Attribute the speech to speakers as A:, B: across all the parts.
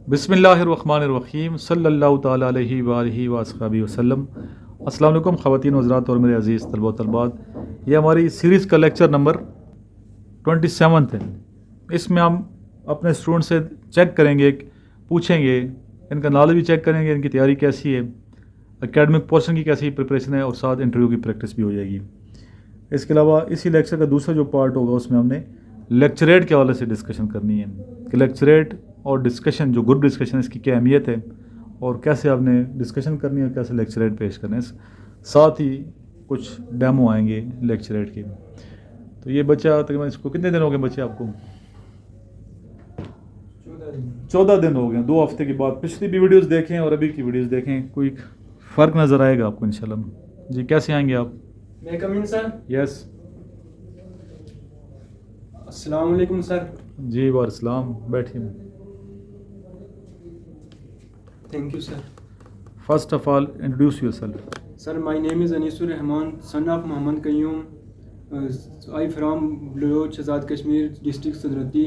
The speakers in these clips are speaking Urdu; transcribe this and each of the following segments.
A: بسم اللہ الرحمن الرحیم صلی اللہ تعالیٰ علیہ وآلہ وصحبہ وسلم۔ السلام علیکم خواتین و حضرات اور میرے عزیز طلبہ و طالبات، یہ ہماری سیریز کا لیکچر نمبر 27 ہے۔ اس میں ہم اپنے اسٹوڈنٹ سے چیک کریں گے، پوچھیں گے، ان کا نالج بھی چیک کریں گے، ان کی تیاری کیسی ہے، اکیڈمک پورشن کی کیسی پریپریشن ہے، اور ساتھ انٹرویو کی پریکٹس بھی ہو جائے گی۔ اس کے علاوہ اسی لیکچر کا دوسرا جو پارٹ ہوگا اس میں ہم نے لیکچریٹ کے حوالے سے ڈسکشن کرنی ہے کہ لیکچریٹ اور ڈسکشن، جو گروپ ڈسکشن، اس کی کیا اہمیت ہے اور کیسے آپ نے ڈسکشن کرنی ہے اور کیسے لیکچریٹ پیش کرنے ہیں۔ ساتھ ہی کچھ ڈیمو آئیں گے لیکچریٹ کے۔ تو یہ بچہ تقریباً، اس کو کتنے دن ہو گئے بچے آپ کو؟ 14 دن ہو گئے۔ 2 ہفتے کے بعد پچھلی بھی ویڈیوز دیکھیں اور ابھی کی ویڈیوز دیکھیں، کوئی فرق نظر آئے گا آپ کو انشاءاللہ۔ جی کیسے آئیں گے آپ؟
B: میں کم ان سر؟
A: یس۔
B: السلام علیکم سر۔
A: جی وعلیکم السلام، بیٹھیے۔
B: Thank you sir.
A: First of all introduce yourself.
B: Sir my name is Anees ur Rahman, son of Muhammad Qayyum, I from Baloch Azad Kashmir district Sudhnoti.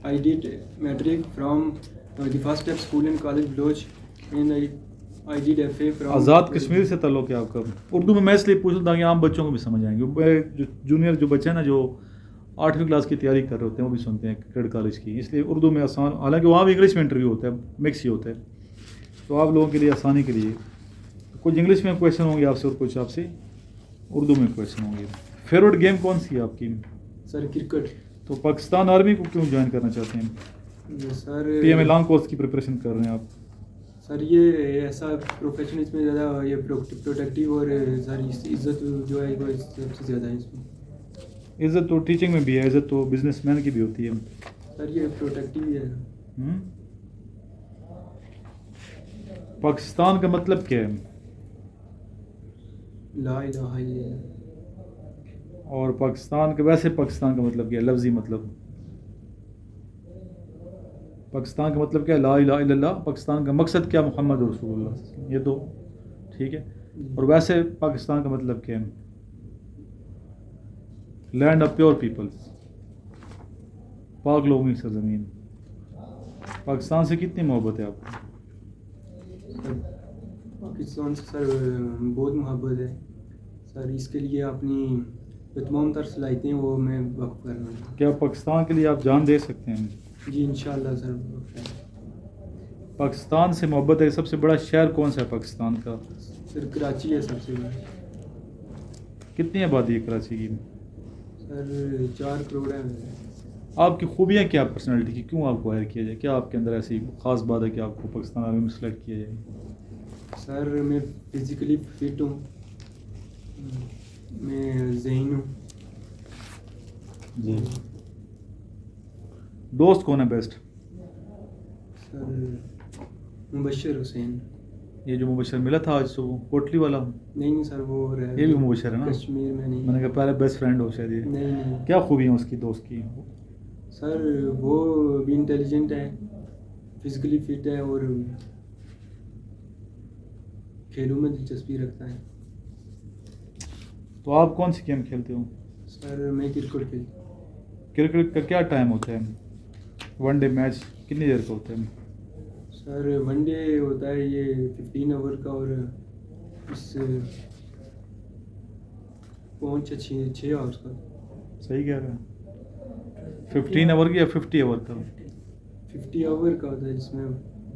B: I did matric from the first step school and college Baloch, and I did F A from
A: Azad Kashmir سے تعلق ہے آپ کا؟ اردو میں اس لیے پوچھ رہا تاکہ عام بچوں کو بھی سمجھ آئیں گے، جو جونیئر جو بچے ہیں نا، جو 8ویں کلاس کی تیاری کر رہے ہوتے ہیں، وہ بھی سنتے ہیں کرکٹ کالج کی، اس لیے اردو میں آسان، حالانکہ وہاں بھی انگلش میں انٹرویو ہوتا ہے، مکس ہی ہوتا ہے، تو آپ لوگوں کے لیے آسانی کے لیے کچھ انگلش میں کویشچن ہوں گے آپ سے اور کچھ آپ سے اردو میں کویشچن ہوں گے۔ فیوریٹ گیم کون سی ہے آپ کی؟
B: Sir cricket.
A: تو پاکستان آرمی کو کیوں جوائن کرنا چاہتے ہیں؟
B: Sir
A: P M A long course کی پریپریشن کر رہے ہیں آپ؟
B: سر یہ ایسا پروفیشن، اس میں زیادہ یہ پروٹیکٹیو اور سر عزت جو ہے وہ سب سے زیادہ ہے اس میں۔
A: عزت تو ٹیچنگ میں بھی ہے، عزت تو بزنس مین کی بھی ہوتی ہے۔
B: سر یہ پروٹیکٹیو ہی ہے۔
A: پاکستان کا مطلب کیا ہے؟
B: لا الہ الا اللہ۔
A: اور پاکستان کا، ویسے پاکستان کا مطلب کیا ہے؟ لفظی مطلب پاکستان کا مطلب کیا ہے؟ لا الہ الا اللہ۔ پاکستان کا مقصد کیا؟ محمد رسول اللہ، یہ تو ٹھیک ہے۔ اور ویسے پاکستان کا مطلب کیا ہے؟ لینڈ آف پیور پیپلز، پاک لوگوں کی سرزمین۔ پاکستان سے کتنی محبت ہے آپ کو؟
B: پاکستان سے سر بہت محبت ہے سر، اس کے لیے اپنی تمام تر صلاحیتیں وہ میں وقف کر رہا ہوں۔
A: کیا پاکستان کے لیے آپ جان دے سکتے ہیں؟
B: جی انشاءاللہ سر وقف ہے۔
A: پاکستان سے محبت ہے۔ سب سے بڑا شہر کون سا ہے پاکستان کا؟
B: سر کراچی ہے سب سے بڑا۔
A: کتنی آبادی ہے کراچی کی؟
B: سر 4 کروڑ ہے۔
A: آپ کی خوبیاں کیا پرسنالٹی کی؟ کیوں آپ کو ہائر کیا جائے؟ کیا آپ کے اندر ایسی خاص بات ہے کہ آپ کو پاکستان آرمی میں سلیکٹ کیا جائے؟
B: سر میں فزیکلی فٹ ہوں، میں ذہین ہوں۔
A: جی۔ دوست کون ہے بیسٹ؟
B: سر مبشر حسین۔
A: یہ جو مبشر ملا تھا آج صبح، کوٹلی والا؟
B: نہیں سر وہ
A: یہ بھی مبشر ہے نا؟
B: کشمیر میں نہیں۔
A: میں نے کہا پہلے بیسٹ فرینڈ ہو شاید یہ۔
B: نہیں
A: کیا خوبی ہیں اس کی دوست کی؟
B: سر وہ بھی انٹیلیجنٹ ہے، فزیکلی فٹ ہے اور کھیلوں میں دلچسپی رکھتا ہے۔
A: تو آپ کون سی گیم کھیلتے ہو؟
B: سر میں کرکٹ کھیلتا ہوں۔
A: کرکٹ کا کیا ٹائم ہوتا ہے؟ ون ڈے میچ کتنی دیر کا ہوتا ہے؟
B: سر ون ڈے ہوتا ہے یہ 15 اوور کا، اور اس 6 آورس کا۔
A: صحیح کہہ رہے ہیں؟ 15 اوور کی یا 50 اوور کا؟
B: 50 اوور کا ہوتا ہے جس میں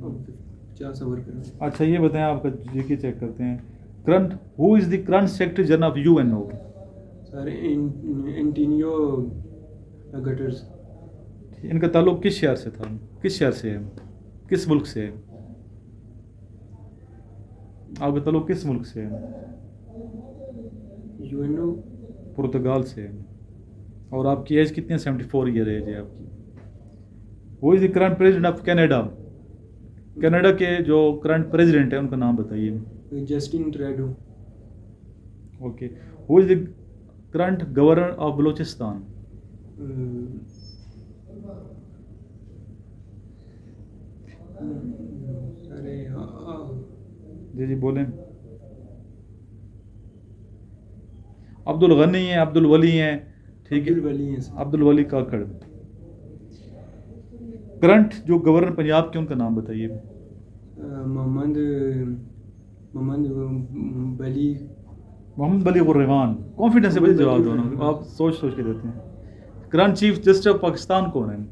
B: 50 اوور کا۔
A: اچھا یہ بتائیں، آپ کا جی کے چیک کرتے ہیں، current who is the current secretary general of U N O?
B: Sir Antonio Guterres.
A: ان کا تعلق کس شہر سے تھا؟ کس شہر سے ہے؟ کس ملک سے ہے؟ آپ کا تعلق کس ملک سے ہے؟
B: یو این او
A: پرتگال سے ہے۔ اور آپ کی ایج کتنی ہے؟ 74 ایئر ایج ہے آپ کی۔ Who is the current president of Canada? Canada کے جو کرنٹ پریزیڈنٹ ہیں ان کا نام بتائیے۔
B: Justin Trudeau.
A: Okay. Who is the current governor of Balochistan? جی بولیں۔ عبد الغنی ہیں، عبد الولی ہیں، ٹھیک ہے،
B: عبد الولی ہیں۔
A: عبد الولی کاکڑ۔ کرنٹ جو گورنر پنجاب کے ان کا نام بتائیے.
B: محمد بلی.
A: محمد بلیغ الرحمان. کانفیڈنس سے بھائی جواب دو نا, آپ سوچ سوچ کے دیتے ہیں. Current chief justice of Pakistan کون ہیں؟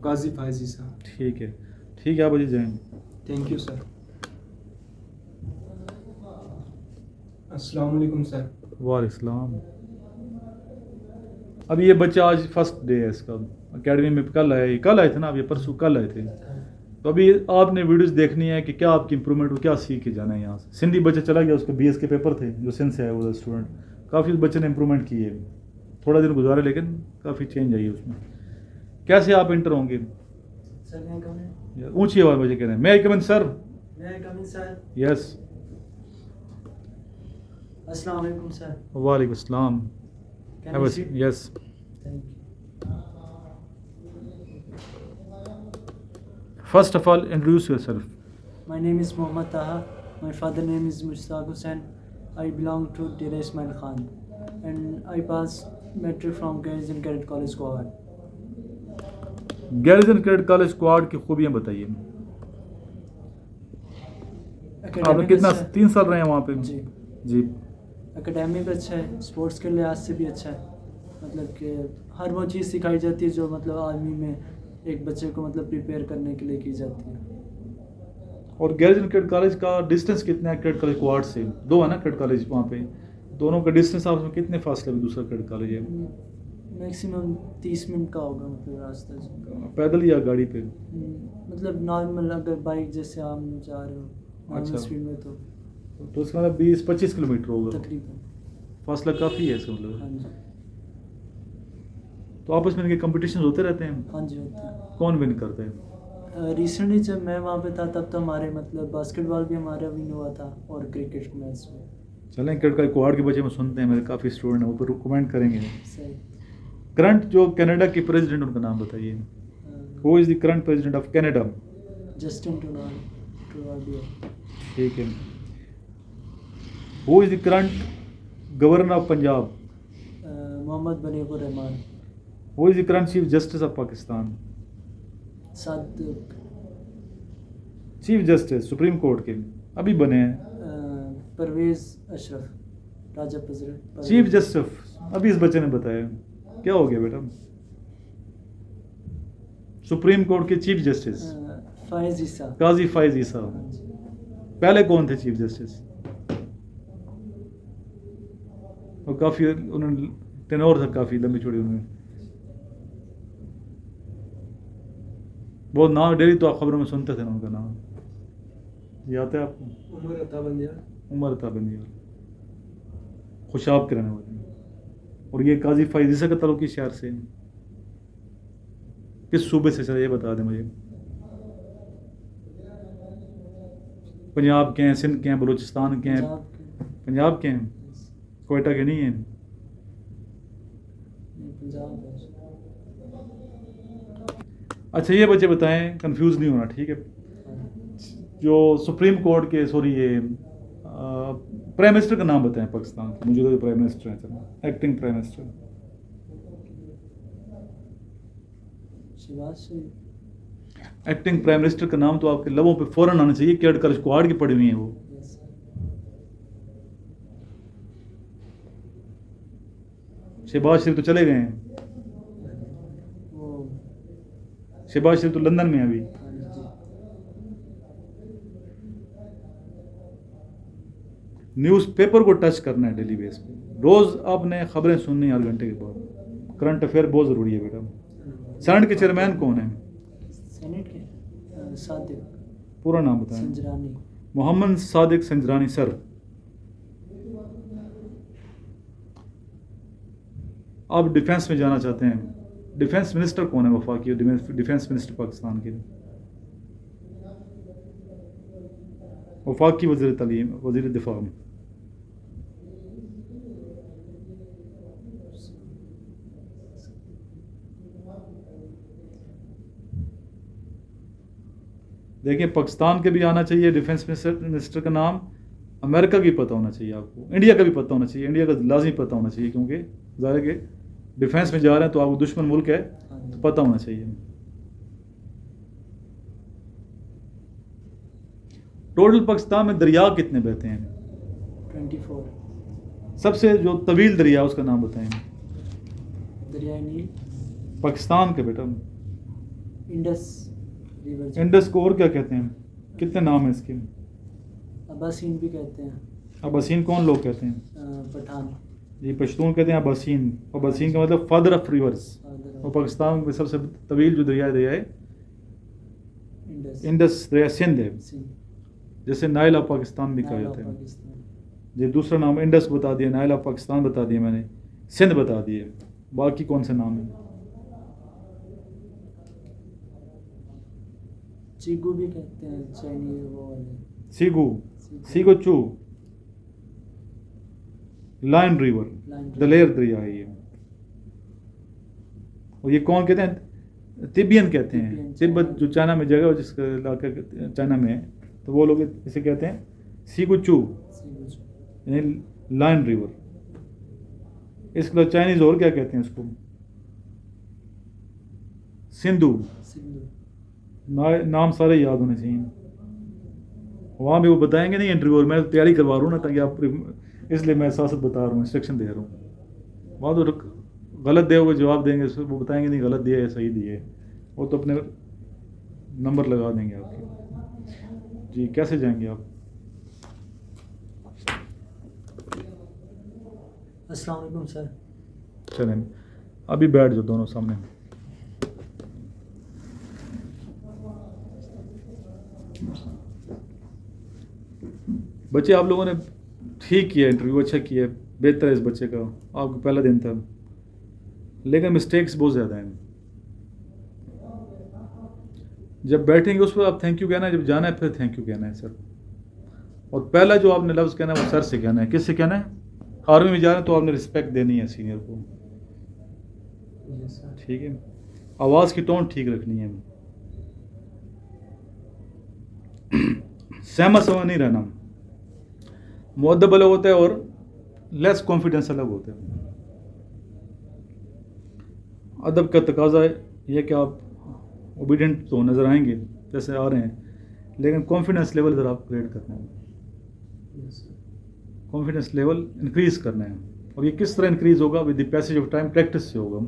B: قاضی فائز عیسیٰ.
A: ٹھیک ہے, ٹھیک ہے, آپ جی جائیں.
B: تھینک یو سر. السلام علیکم سر.
A: وعلیکم السلام. اب یہ بچہ آج فرسٹ ڈے ہے اس کا اکیڈمی میں. کل آئے تھے نا, اب یہ پرسوں کل آئے تھے. تو ابھی آپ نے ویڈیوز دیکھنی ہے کہ کیا آپ کی امپرومنٹ ہو, کیا سیکھ کے جانا ہے یہاں سے. سندھی بچہ چلا گیا, اس کے BS کے پیپر تھے, جو سندھ سے آیا وہ اسٹوڈنٹ. کافی اس بچے نے امپرومنٹ کی ہے, تھوڑا دن گزارے لیکن کافی چینج آئی ہے اس میں. کیسے آپ انٹر ہوں گے؟ اونچی آواز مجھے کہہ رہے ہیں. میں کم ان سر. یس.
C: السلام علیکم سر.
A: وعلیکم السلام. یس. First of all, introduce yourself.
C: My name is Mohammad Taha. My father name is Mushtaq Hussain. I belong to Dera Ismail Khan and I passed metric from Garrison Cadet College Quad.
A: Garrison Cadet College Quad کی خوبیاں بتائیے. آپ نے کتنا 3 سال رہے ہیں وہاں پہ؟ جی.
C: اکیڈیمک اچھا ہے, اسپورٹس کے لحاظ سے بھی اچھا ہے. مطلب کہ ہر وہ چیز سکھائی جاتی ہے جو مطلب آرمی میں ایک بچے کو مطلب پریپیئر کرنے کے لیے کی جاتی ہے.
A: اور گیریجن کیڈ کالج کا ڈسٹینس کتنا ہے کیڈ کالج کوارڈ سے؟ 2 ہے نا کیڈ کالج وہاں پہ, دونوں کا ڈسٹینس آپ میں کتنے فاصلے میں دوسرا کیڈ کالج ہے؟
C: میکسیمم 30 منٹ کا ہوگا مطلب راستہ.
A: پیدل یا گاڑی پہ؟
C: مطلب نارمل اگر بائک جیسے آپ جا رہے ہو نارمل اسپیڈ میں تو
A: اس کا مطلب 20-25 کلومیٹر ہوگا
C: تقریباً.
A: فاصلہ کافی ہے اس کا مطلب.
C: ہاں جی.
A: تو آپس میں ان کے کمپٹیشن ہوتے رہتے ہیں؟
C: ہاں جی ہوتے ہیں.
A: کون ون کرتا ہے؟
C: ریسنٹلی جب میں وہاں پہ تھا تب تو ہمارے مطلب باسکٹ بال بھی ہمارا ون ہوا تھا اور کرکٹ میچ میں.
A: چلیں کیڈ کا کوارڈ کے بچے میں سنتے ہیں, میرے کافی اسٹوڈنٹ ہیں, وہ پہ کمنٹ کریں گے.
C: صحیح.
A: کرنٹ جو کینیڈا کے پریزیڈنٹ ان کا نام بتائیے. Who is the current president of Canada?
C: Justin Trudeau.
A: ٹھیک ہے. Who is the current governor of Punjab?
C: Muhammad Baligh ur Rahman.
A: Who is the current chief justice of Pakistan?
C: Sadiq.
A: Chief justice supreme court کے ابھی بنے ہیں؟
C: پرویز اشرف. راجہ پزر.
A: چیف جسٹس ابھی اس بچے نے بتایا. کیا ہو گیا بیٹا؟ سپریم کورٹ کے چیف جسٹس
C: فائز عیسیٰ.
A: قاضی فائز عیسیٰ. پہلے کون تھے چیف جسٹس؟ وہ کافی انہوں نے ٹینور تھا, کافی لمبی چوڑی انہوں نے. بہت نام ڈیلی تو آپ خبروں میں سنتے تھے نا ان کا نام. یہ آتا ہے آپ کو؟
B: عمر عطا بندیال.
A: عمر عطا بندیال خوشاب کے رہنے والے ہیں. اور یہ قاضی فائز عیسیٰ کا تعلق کس شہر سے؟ کس صوبے سے سر یہ بتا دیں مجھے. پنجاب کے ہیں, سندھ کے ہیں, بلوچستان کے ہیں؟ پنجاب کے ہیں, کوئٹہ کے نہیں ہیں؟ اچھا یہ بچے بتائیں, کنفیوز نہیں ہونا ٹھیک ہے. جو سپریم کورٹ کے یہ پرائم منسٹر کا نام بتائیں پاکستان کے. مجھے تو پرائم منسٹر ہیں, چلو acting prime minister. Acting prime minister کا نام تو آپ کے لبوں پہ فوراً آنا چاہیے. کیڈ کالج کوارڈ کی پڑھی ہوئی ہیں وہ. شہباز شریف تو چلے گئے ہیں. شہباز شریف تو لندن میں ابھی. نیوز پیپر کو ٹچ کرنا ہے ڈیلی بیس پہ. روز آپ نے خبریں سننی 8 گھنٹے کے بعد. کرنٹ افیئر بہت ضروری ہے بیٹا. سینٹ کے چیئرمین کون ہیں؟
C: سینٹ کے صادق.
A: پورا نام بتائیں.
C: سنجرانی.
A: محمد صادق سنجرانی. سر آپ ڈیفینس میں جانا چاہتے ہیں, ڈیفینس منسٹر کون ہے وفاقی ڈیفینس منسٹر پاکستان کے؟ وفاقی وزیر تعلیم, وزیر دفاع. دیکھیں پاکستان کے بھی آنا چاہیے ڈیفینس منسٹر کا نام. امریکہ کی پتہ ہونا چاہیے آپ کو. انڈیا کا بھی پتہ ہونا چاہیے. انڈیا کا لازمی پتہ ہونا چاہیے کیونکہ ظاہر ہے کہ ڈیفینس میں جا رہے ہیں تو آپ کو دشمن ملک ہے تو پتہ ہونا چاہیے. ٹوٹل پاکستان میں دریا کتنے بہتے ہیں؟
C: 24.
A: سب سے جو طویل دریا اس کا نام بتائیں.
C: دریائے نیل.
A: پاکستان کے بیٹا.
C: Indus river.
A: انڈس کو اور کیا کہتے ہیں؟ کتنے نام ہیں اس کے؟
C: اباسین بھی کہتے ہیں.
A: اباسین کون لوگ کہتے ہیں؟
C: پٹھان.
A: جی پشتون کہتے ہیں اباسین. اباسین کا مطلب فادر آف ریورس. اور پاکستان میں سب سے طویل جو دریا ہے انڈس دریا سندھ ہے، جیسے نائل آف پاکستان بھی کہا جاتا ہے. جی دوسرا نام انڈس بتا دیا، نائل آف پاکستان بتا دیا میں نے، سندھ بتا دیے. باقی کون سے نام ہیں؟
C: چیگو بھی کہتے ہیں چائنیز وہ والے.
A: سیگو چو، لائن ریور، دلیر دریا ہے یہ. اور یہ کون کہتے ہیں؟ تبین کہتے ہیں. تبت جو چائنا میں جگہ جس کا علاقہ چائنا میں ہے تو وہ لوگ اسے کہتے ہیں سیگو چو یعنی لائن ریور. اس کے چائنیز اور کیا کہتے ہیں اس کو؟ سندھو. نام سارے یاد ہونے چاہیے. وہاں بھی وہ بتائیں گے نہیں انٹرویو، میں تیاری کروا رہا ہوں نا تاکہ آپ، اس لیے میں سیاست بتا رہا ہوں، انسٹرکشن دے رہا ہوں. وہاں تو غلط دے ہوئے جواب دیں گے، وہ بتائیں گے نہیں غلط دیا ہے صحیح دیا ہے، وہ تو اپنے نمبر لگا دیں گے آپ کے. جی کیسے جائیں گے آپ؟
C: السلام علیکم سر.
A: چلیں ابھی بیٹھ جاؤ دونوں سامنے. بچے آپ لوگوں نے ٹھیک کیا، انٹرویو اچھا کیا، بہتر ہے اس بچے کا. آپ کو پہلا دن تھا لیکن مسٹیکس بہت زیادہ ہیں. جب بیٹھیں گے اس پر آپ تھینک یو کہنا ہے، جب جانا ہے پھر تھینک یو کہنا ہے سر. اور پہلا جو آپ نے لفظ کہنا ہے وہ سر سے کہنا ہے. کس سے کہنا ہے؟ آرمی میں جا رہے ہیں تو آپ نے رسپیکٹ دینی ہے سینئر کو. ٹھیک ہے، آواز کی ٹون ٹھیک رکھنی ہے. سہما سہما نہیں رہنا. مؤدب الگ ہوتا ہے اور لیس کانفیڈنس الگ ہوتا ہے. ادب کا تقاضا ہے یہ کہ آپ اوبیڈینٹ تو نظر آئیں گے جیسے آ رہے ہیں، لیکن کانفیڈنس لیول ذرا آپ کریٹ کرنا ہے. کانفیڈنس لیول انکریز کرنا ہے. اور یہ کس طرح انکریز ہوگا؟ With the passage of time, practice سے ہوگا.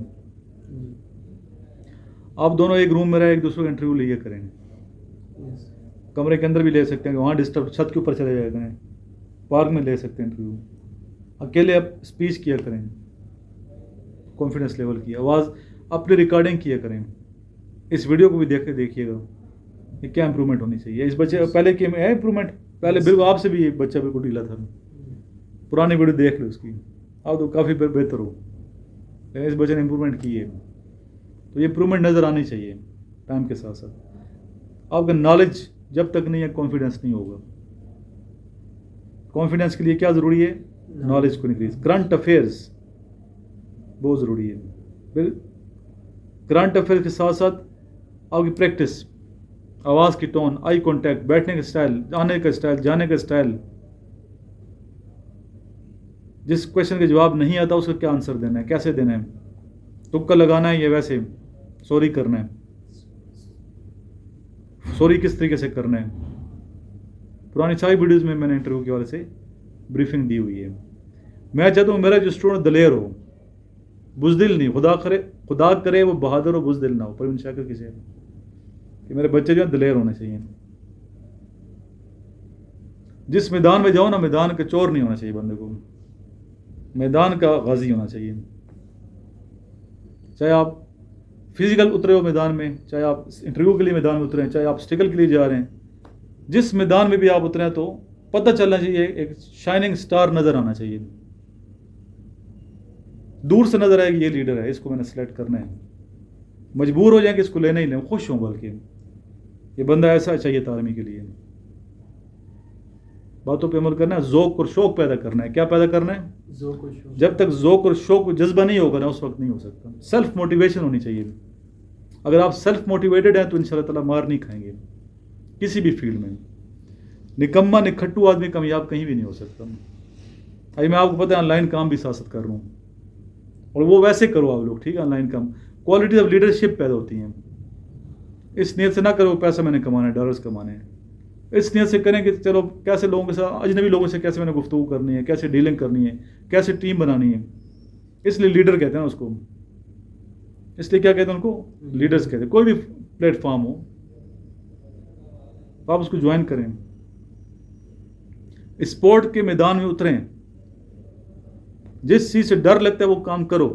A: آپ دونوں ایک روم میں رہے، ایک دوسرے کا انٹرویو لیا کریں. کمرے کے اندر بھی لے سکتے ہیں، وہاں ڈسٹرب، چھت کے اوپر چلے جایا کریں، پارک میں لے سکتے ہیں انٹرویو. اکیلے آپ اسپیچ کیا کریں، کانفیڈنس لیول کی. آواز اپنی ریکارڈنگ کیا کریں. اس ویڈیو کو بھی دیکھیے گا کہ کیا امپرومنٹ ہونی چاہیے. اس بچے پہلے کی ہے امپرومنٹ، پہلے بالکل آپ سے بھی یہ بچہ بالکل ڈھیلا تھا. پرانی ویڈیو دیکھ لو اس کی، اب تو کافی بہتر ہو. لیکن اس بچے نے امپرومنٹ کی ہے، تو یہ امپرومنٹ نظر آنی چاہیے ٹائم کے ساتھ ساتھ. آپ کا نالج جب تک نہیں ہے کانفیڈنس نہیں ہوگا. کانفیڈنس کے لیے کیا ضروری ہے؟ نالج کو انکریز. کرنٹ افیئرس بہت ضروری ہے. پھر کرنٹ افیئر کے ساتھ ساتھ آپ کی پریکٹس، آواز کی ٹون، آئی کانٹیکٹ، بیٹھنے کا اسٹائل، آنے کا اسٹائل، جانے کا اسٹائل. جس کویشچن کا جواب نہیں آتا اس کا کیا آنسر دینا ہے، کیسے دینا ہے، تکا لگانا ہے یا ویسے سوری کرنا ہے، سوری کس طریقے سے کرنا ہے. پرانی ساری ویڈیوز میں نے انٹرویو کے والے سے بریفنگ دی ہوئی ہے. میں چاہتا ہوں میرا جو اسٹوڈنٹ دلیر ہو، بزدل نہیں. خدا کرے وہ بہادر ہو، بزدل نہ ہو. پروین شاکر کی سے کہ میرے بچے جو ہیں دلیر ہونے چاہیے. جس میدان میں جاؤ نا، میدان کا چور نہیں ہونا چاہیے بندے کو، میدان کا غازی ہونا چاہیے. چاہے آپ فزیکل اترے ہو میدان میں، چاہے آپ انٹرویو کے لیے میدان میں اترے ہیں، چاہے آپ اسٹیکل کے لیے جا رہے ہیں، جس میدان میں بھی آپ اترے ہیں تو پتہ چلنا چاہیے، ایک شائننگ سٹار نظر آنا چاہیے. دور سے نظر آئے کہ یہ لیڈر ہے، اس کو میں نے سلیکٹ کرنا ہے. مجبور ہو جائیں کہ اس کو لینا ہی لیں، خوش ہوں بلکہ یہ بندہ ایسا چاہیے تھا آرمی کے لیے. باتوں پہ عمل کرنا ہے، ذوق اور شوق پیدا کرنا ہے. کیا پیدا کرنا ہے؟
C: ذوق اور شوق.
A: جب تک ذوق اور شوق جذبہ نہیں ہوگا نا اس وقت نہیں ہو سکتا. سیلف موٹیویشن ہونی چاہیے. اگر آپ سیلف موٹیویٹڈ ہیں تو انشاءاللہ تعالیٰ مار نہیں کھائیں گے کسی بھی فیلڈ میں. نکما نکھٹو آدمی کامیاب کہیں بھی نہیں ہو سکتا. ابھی میں آپ کو پتہ ہے آن لائن کام بھی سیاست کر رہا ہوں، اور وہ ویسے کرو آپ لوگ، ٹھیک ہے. آن لائن کام کوالٹیز آف لیڈرشپ پیدا ہوتی ہیں. اس نیت سے نہ کرو پیسہ میں نے کمانا ہے، ڈالرز کمانے ہیں. اس نیت سے کریں کہ چلو کیسے لوگوں کے ساتھ، اجنبی لوگوں سے کیسے میں نے گفتگو کرنی ہے، کیسے ڈیلنگ کرنی ہے، کیسے ٹیم بنانی ہے. اس لیے لیڈر کہتے ہیں اس کو. اس لیے کیا کہتے ہیں ان کو؟ لیڈرز کہتے ہیں. کوئی بھی پلیٹ فارم ہو آپ اس کو جوائن کریں. اسپورٹ کے میدان میں اتریں. جس چیز سے ڈر لگتا ہے وہ کام کرو.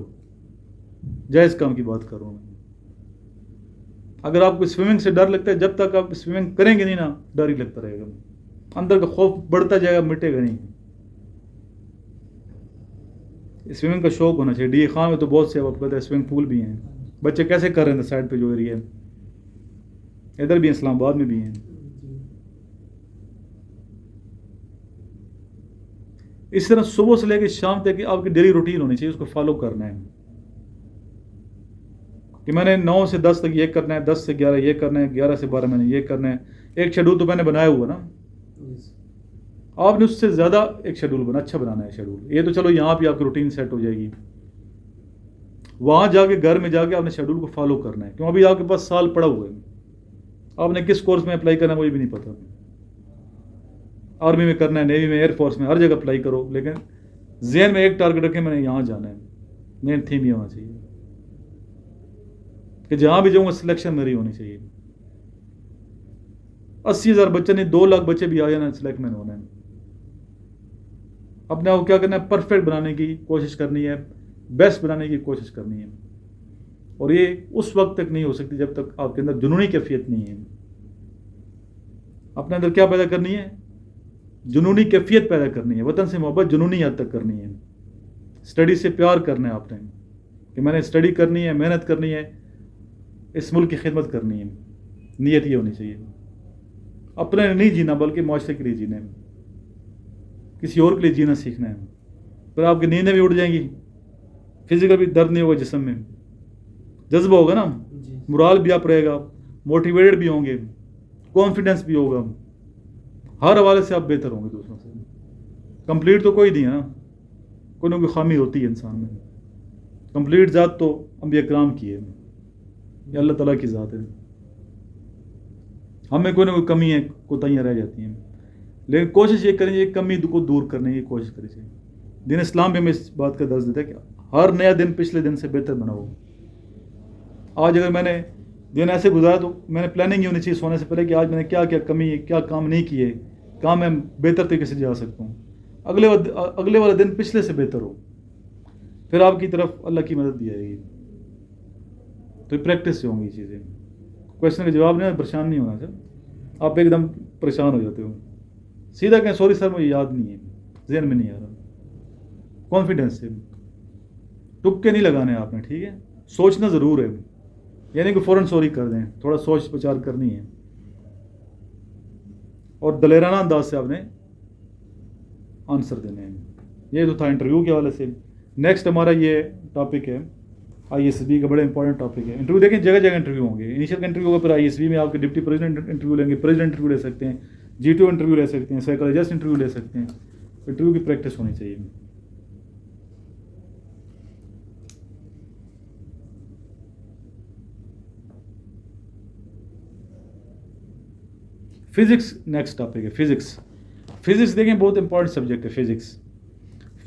A: جائز کام کی بات کر رہا ہوں میں. اگر آپ کو سوئمنگ سے ڈر لگتا ہے، جب تک آپ سوئمنگ کریں گے نہیں نا، ڈر ہی لگتا رہے گا. اندر کا خوف بڑھتا جائے گا، مٹے گا نہیں. سوئمنگ کا شوق ہونا چاہیے. ڈی خان میں تو بہت سے آپ کو پتہ ہے سوئمنگ پول بھی ہیں. بچے کیسے کر رہے ہیں سائڈ پہ جو ایریا ہے، ادھر بھی ہیں، اسلام آباد میں بھی ہیں. اس طرح صبح سے لے کے شام تک آپ کی ڈیلی روٹین ہونی چاہیے، اس کو فالو کرنا ہے کہ میں نے 9 سے 10 تک یہ کرنا ہے، 10 سے 11 یہ کرنا ہے، 11 سے 12 میں نے یہ کرنا ہے. ایک شیڈول تو میں نے بنایا ہوا نا. آپ نے اس سے زیادہ ایک شیڈول اچھا بنانا ہے شیڈول. یہ تو چلو یہاں پہ آپ کی روٹین سیٹ ہو جائے گی. وہاں جا کے گھر میں جا کے آپ نے شیڈول کو فالو کرنا ہے. کیوں ابھی آپ کے پاس سال پڑا ہوا ہے. آپ نے کس کورس میں اپلائی کرنا ہے مجھے بھی نہیں پتا. آرمی میں کرنا ہے، نیوی میں، ایئر فورس میں، ہر جگہ اپلائی کرو، لیکن ذہن میں ایک ٹارگیٹ رکھیں میں نے یہاں جانا ہے. مین تھیم یہ ہونا چاہیے کہ جہاں بھی جاؤں گا سلیکشن میری ہونی چاہیے. 80,000 بچے نہیں، 2 لاکھ بچے بھی آ جانا، سلیکٹ میں ہونا ہے. اپنے آپ کو کیا کرنا ہے؟ پرفیکٹ بنانے کی کوشش کرنی ہے، بیسٹ بنانے کی کوشش کرنی ہے. اور یہ اس وقت تک نہیں ہو سکتی جب تک آپ کے اندر جنونی کیفیت نہیں ہے. اپنے اندر کیا پیدا کرنی ہے؟ جنونی کیفیت پیدا کرنی ہے. وطن سے محبت جنونی حد تک کرنی ہے. اسٹڈی سے پیار کرنا ہے آپ نے کہ میں نے اسٹڈی کرنی ہے، محنت کرنی ہے، اس ملک کی خدمت کرنی ہے. نیت یہ ہونی چاہیے. اپنے نہیں جینا بلکہ معاشرے کے لیے جینا ہے، کسی اور کے لیے جینا سیکھنا ہے. پھر آپ کی نیندیں بھی اڑ جائیں گی، فزیکل بھی درد نہیں ہوگا جسم میں، جذبہ ہوگا نا، مرال بھی آپ رہے گا، موٹیویٹڈ بھی ہوں گے، کانفیڈنس بھی ہوگا. ہر حوالے سے آپ بہتر ہوں گے دوسروں سے. کمپلیٹ تو کوئی نہیں ہے نا، کوئی نہ کوئی خامی ہوتی ہے انسان میں. کمپلیٹ ذات تو انبیاء کرام کی ہے، یہ اللہ تعالیٰ کی ذات ہے. ہمیں کوئی نہ کوئی کمی ہے، کوتاہیاں رہ جاتی ہیں، لیکن کوشش یہ کریں یہ کمی کو دور کرنے کی کوشش کریں. دین اسلام بھی ہمیں اس بات کا درس دیتا ہے کہ ہر نیا دن پچھلے دن سے بہتر بناؤ. آج اگر میں نے دن ایسے گزارا تو میں نے پلاننگ یہ ہونی چاہیے سونے سے پہلے کہ آج میں نے کیا کیا کمی ہے، کیا کام نہیں کیے، کام میں بہتر طریقے سے جا سکتا ہوں. اگلے والا دن پچھلے سے بہتر ہو، پھر آپ کی طرف اللہ کی مدد دی جائے گی. تو پریکٹس سے ہوں گی یہ چیزیں. کوشچن کا جواب نہیں، پریشان نہیں ہونا سر. آپ ایک دم پریشان ہو جاتے ہو، سیدھا کہیں سوری سر مجھے یاد نہیں ہے، ذہن میں نہیں آ رہا. کانفیڈنس سے تکے نہیں لگانے آپ نے، ٹھیک ہے. سوچنا ضرور ہے، یعنی کہ فوراً سوری کر دیں، تھوڑا سوچ بچار کرنی ہے. اور دلیرانہ انداز سے آپ نے آنسر دینے ہیں. یہ تو تھا انٹرویو کے حوالے سے. نیکسٹ ہمارا یہ ٹاپک ہے ISB کا، بڑا امپورٹنٹ ٹاپک ہے. انٹرویو دیکھیں جگہ جگہ انٹرویو ہوں گے. انیشیل کا انٹرویو ہوگا، پھر ISB میں آپ کے ڈپٹی پریزیڈنٹ انٹرویو لیں گے، پریزیڈنٹ انٹرویو لے سکتے ہیں، G2 انٹرویو لے سکتے ہیں، سائیکالوجسٹ انٹرویو لے سکتے ہیں. انٹرویو کی پریکٹس ہونی چاہیے. فزکس نیکسٹ ٹاپک ہے. فزکس دیکھیں بہت امپورٹنٹ سبجیکٹ ہے.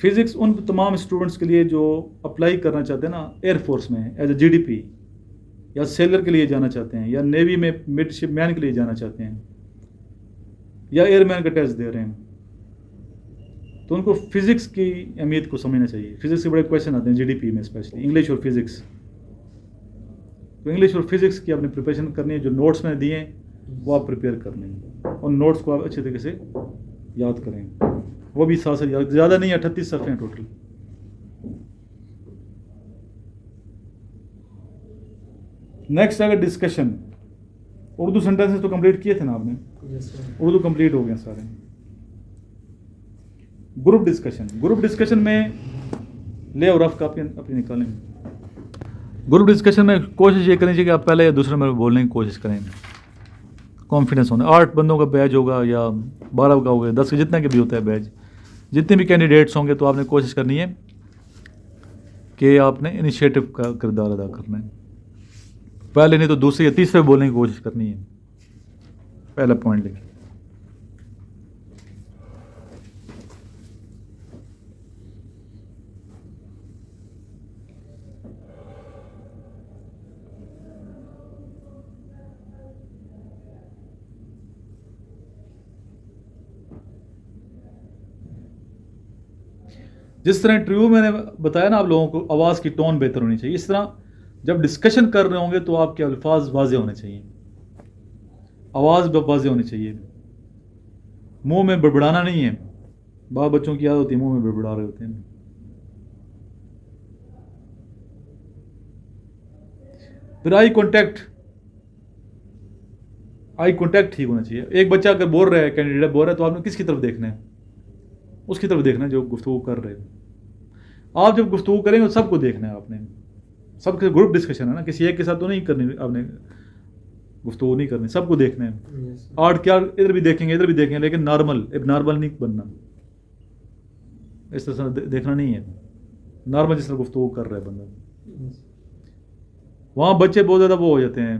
A: فزکس ان تمام اسٹوڈنٹس کے لیے جو اپلائی کرنا چاہتے ہیں نا ایئر فورس میں ایز اے GDP، یا سیلر کے لیے جانا چاہتے ہیں، یا نیوی میں مڈ شپ مین کے لیے جانا چاہتے ہیں، یا ایئر مین کا ٹیسٹ دے رہے ہیں، تو ان کو فزکس کی اہمیت کو سمجھنا چاہیے. فزکس کے بڑے کویشچن آتے ہیں GDP میں، اسپیشلی انگلش اور فزکس. تو انگلش اور فزکس کی آپ نے پریپریشن کرنی ہے. جو نوٹس میں دیے ہیں وہ آپ پریپیئر کر لیں، اور نوٹس کو آپ اچھے طریقے سے یاد کریں. وہ بھی ساتھ ساتھ زیادہ نہیں، 38 صفحے ہیں ٹوٹل. نیکسٹ اگر ڈسکشن، اردو سینٹینسز تو کمپلیٹ کیے تھے نا آپ نے؟ اردو کمپلیٹ ہو گئے سارے. گروپ ڈسکشن میں لے اور رف کاپی اپنی نکالیں. گروپ ڈسکشن میں کوشش یہ کرنی چاہیے کہ آپ پہلے یا دوسرے میں بولنے کی کوشش کریں. کانفیڈنس ہونا. 8 بندوں کا بیچ ہوگا یا 12 کا ہوگا، 10 کا، جتنا کہ بھی ہوتا ہے بیچ، جتنے بھی کینڈیڈیٹس ہوں گے تو آپ نے کوشش کرنی ہے کہ آپ نے انیشیٹو کا کردار ادا کرنا ہے. پہلے نہیں تو دوسرے یا تیسرے بولنے کی کوشش کرنی ہے. پہلا پوائنٹ لکھیں. جس طرح انٹرویو میں نے بتایا نا آپ لوگوں کو آواز کی ٹون بہتر ہونی چاہیے، اس طرح جب ڈسکشن کر رہے ہوں گے تو آپ کے الفاظ واضح ہونے چاہیے، آواز واضح ہونی چاہیے، منہ میں بڑبڑانا نہیں ہے، بعض بچوں کی عادت ہوتی ہے منہ میں بڑبڑا رہے ہوتے ہیں۔ پھر آئی کانٹیکٹ ٹھیک ہونا چاہیے۔ ایک بچہ اگر بول رہا ہے، کینڈیڈیٹ بول رہا ہے، تو آپ نے کس کی طرف دیکھنا ہے؟ اس کی طرف دیکھنا ہے جو گفتگو کر رہے ہیں۔ آپ جب گفتگو کریں گے سب کو دیکھنا ہے، آپ نے سب کے گروپ ڈسکشن ہے نا، کسی ایک کے ساتھ تو نہیں کرنی، آپ نے گفتگو نہیں کرنی، سب کو دیکھنا ہے۔ آرٹ کیا ادھر بھی دیکھیں گے ادھر بھی دیکھیں گے، لیکن نارمل نہیں بننا، اس طرح دیکھنا نہیں ہے، نارمل جس طرح گفتگو کر رہا ہے بندہ۔ وہاں بچے بہت زیادہ وہ ہو جاتے ہیں،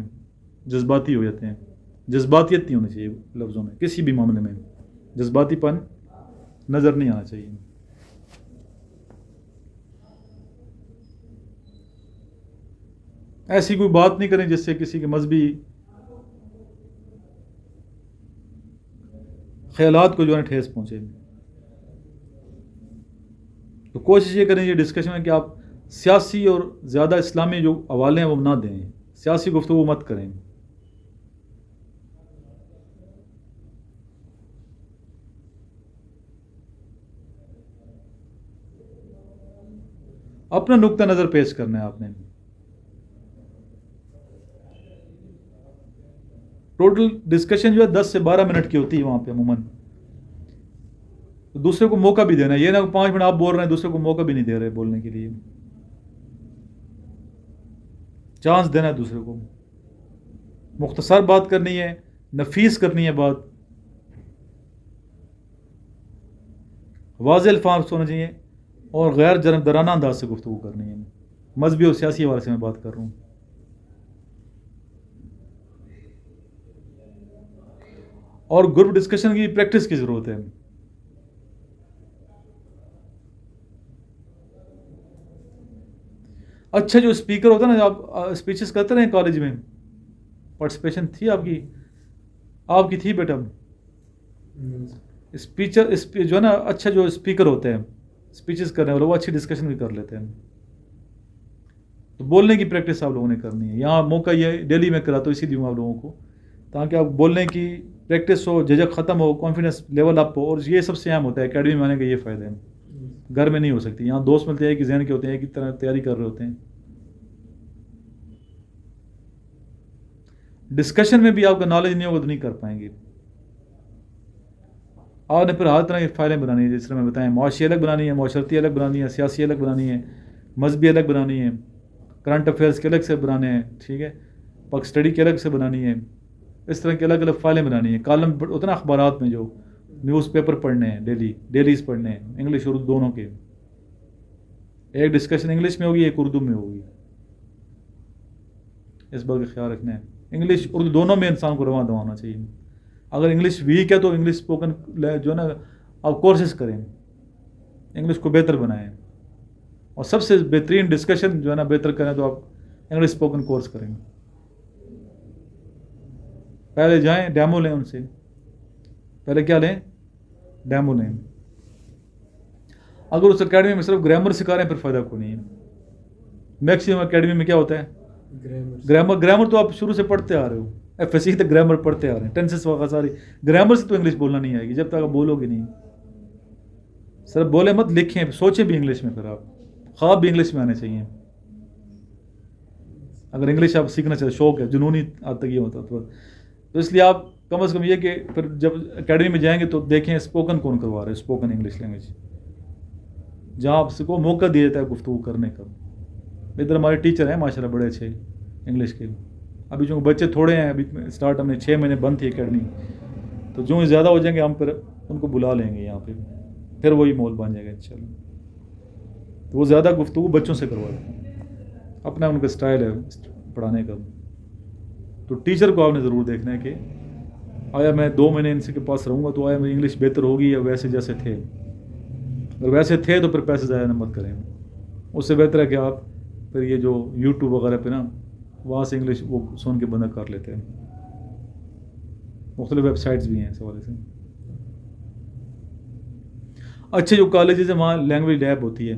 A: جذباتی ہو جاتے ہیں، جذباتیت نہیں ہونی چاہیے لفظوں میں، کسی بھی معاملے میں جذباتی پن نظر نہیں آنا چاہیے۔ ایسی کوئی بات نہیں کریں جس سے کسی کے مذہبی خیالات کو جو ہے ٹھیس پہنچے۔ تو کوشش یہ کریں یہ ڈسکشن میں کہ آپ سیاسی اور زیادہ اسلامی جو حوالے ہیں وہ نہ دیں، سیاسی گفتگو مت کریں۔ اپنا نقطہ نظر پیش کرنا ہے آپ نے۔ ٹوٹل ڈسکشن جو ہے 10 سے 12 منٹ کی ہوتی ہے وہاں پہ عموماً۔ دوسرے کو موقع بھی دینا ہے، یہ نہ 5 منٹ آپ بول رہے ہیں دوسرے کو موقع بھی نہیں دے رہے بولنے کے لیے، چانس دینا ہے دوسرے کو، مختصر بات کرنی ہے، نفیس کرنی ہے بات، واضح الفاظ ہونا چاہیے اور غیر جانبدارانہ انداز سے گفتگو کرنی ہے۔ مذہبی اور سیاسی حوالے سے میں بات کر رہا ہوں۔ اور گروپ ڈسکشن کی پریکٹس کی ضرورت ہے۔ اچھا جو اسپیکر ہوتا ہے نا، آپ اسپیچز کرتے رہے کالج میں، پارٹیسپیشن تھی آپ کی تھی بیٹا؟ اسپیچر جو ہے نا، اچھا جو اسپیکر ہوتے ہیں اسپیچز کرنے والے وہ اچھی ڈسکشن بھی کر لیتے ہیں۔ تو بولنے کی پریکٹس آپ لوگوں نے کرنی ہے۔ یہاں موقع یہ ڈیلی میں کراتا ہوں اسی لیے آپ لوگوں کو، تاکہ آپ بولنے کی پریکٹس ہو، جھجک ختم ہو، کانفیڈنس لیول اپ ہو، اور یہ سب سے اہم ہوتا ہے اکیڈمی میں آنے کا یہ فائدہ ہے۔ گھر میں نہیں ہو سکتی، یہاں دوست ملتے ہیں ایک ہی ذہن کے ہوتے ہیں، ایک ہی طرح تیاری کر رہے ہوتے ہیں۔ ڈسکشن میں بھی آپ کا نالج نہیں ہوگا تو نہیں کر پائیں گے۔ آپ نے پھر ہر طرح کی فائلیں بنانی ہے، جس طرح میں بتائیں، معاشی الگ بنانی ہے، معاشرتی الگ بنانی ہے، سیاسی الگ بنانی ہے، مذہبی الگ بنانی ہے، کرنٹ افیئرس کے الگ سے بنانے ہیں، ٹھیک ہے، پک اسٹڈی کے الگ سے بنانی ہے، اس طرح کی الگ الگ فائلیں بنانی ہیں۔ کالم ہوتا ہے نا اخبارات میں، جو نیوز پیپر پڑھنے ہیں، ڈیلیز پڑھنے ہیں، انگلش اردو دونوں کے، ایک ڈسکشن انگلش میں ہوگی ایک اردو میں ہوگی، اس بات کا خیال رکھنا ہے۔ انگلش اردو دونوں میں انسان کو رواں دوانا چاہیے۔ اگر انگلش ویک ہے تو انگلش اسپوکن جو ہے نا آپ کورسز کریں، انگلش کو بہتر بنائیں، اور سب سے بہترین ڈسکشن جو ہے نا بہتر کریں تو آپ انگلش اسپوکن کورس کریں۔ پہلے جائیں ڈیمو لیں ان سے، پہلے کیا لیں؟ ڈیمو لیں۔ اگر اس اکیڈمی میں صرف گرامر سکھا رہے ہیں پھر فائدہ کو نہیں ہے۔ میکسیمم اکیڈمی میں کیا ہوتا ہے؟ گرامر تو آپ شروع سے پڑھتے آ رہے ہو، ایف ایس سی تک گرامر پڑھتے آ رہے ہیں، ٹینسز وغیرہ ساری گرامر سے تو انگلش بولنا نہیں آئے گی جب تک آپ بولو گے نہیں۔ صرف بولے مت، لکھیں، سوچیں بھی انگلش میں، پھر آپ خواب بھی انگلش میں آنے چاہیے۔ اگر انگلش آپ سیکھنا چاہتے، شوق ہے، جنونی آج تک یہ ہوتا تو اس لیے آپ کم از کم یہ کہ پھر جب اکیڈمی میں جائیں گے تو دیکھیں اسپوکن کون کروا رہے ہیں، اسپوکن انگلش لینگویج، جہاں آپ کو موقع دیا جاتا ہے گفتگو کرنے کا۔ ادھر ہمارے ٹیچر ہیں ماشاءاللہ بڑے اچھے انگلش کے، ابھی جو بچے تھوڑے ہیں، ابھی اسٹارٹ ہم نے 6 مہینے بند تھی اکیڈمی، تو جو زیادہ ہو جائیں گے ہم پھر ان کو بلا لیں گے یہاں پہ، پھر وہی مول بن جائے گا انشاءاللہ۔ تو وہ زیادہ گفتگو بچوں سے کرواتے ہیں، اپنا ان کا اسٹائل ہے پڑھانے کا۔ تو ٹیچر کو آپ نے ضرور دیکھنا ہے کہ آیا میں 2 مہینے ان سے کے پاس رہوں گا تو آیا میری انگلش بہتر ہوگی یا ویسے جیسے تھے۔ اگر ویسے تھے تو پھر پیسے ضائع مت کریں، اس سے بہتر ہے کہ آپ پھر یہ جو یوٹیوب وغیرہ پہ نا وہاں سے انگلش وہ سن کے بندہ کر لیتے ہیں، مختلف ویب سائٹس بھی ہیں اس حوالے سے۔ اچھے جو کالجز ہیں وہاں لینگویج لیب ہوتی ہے,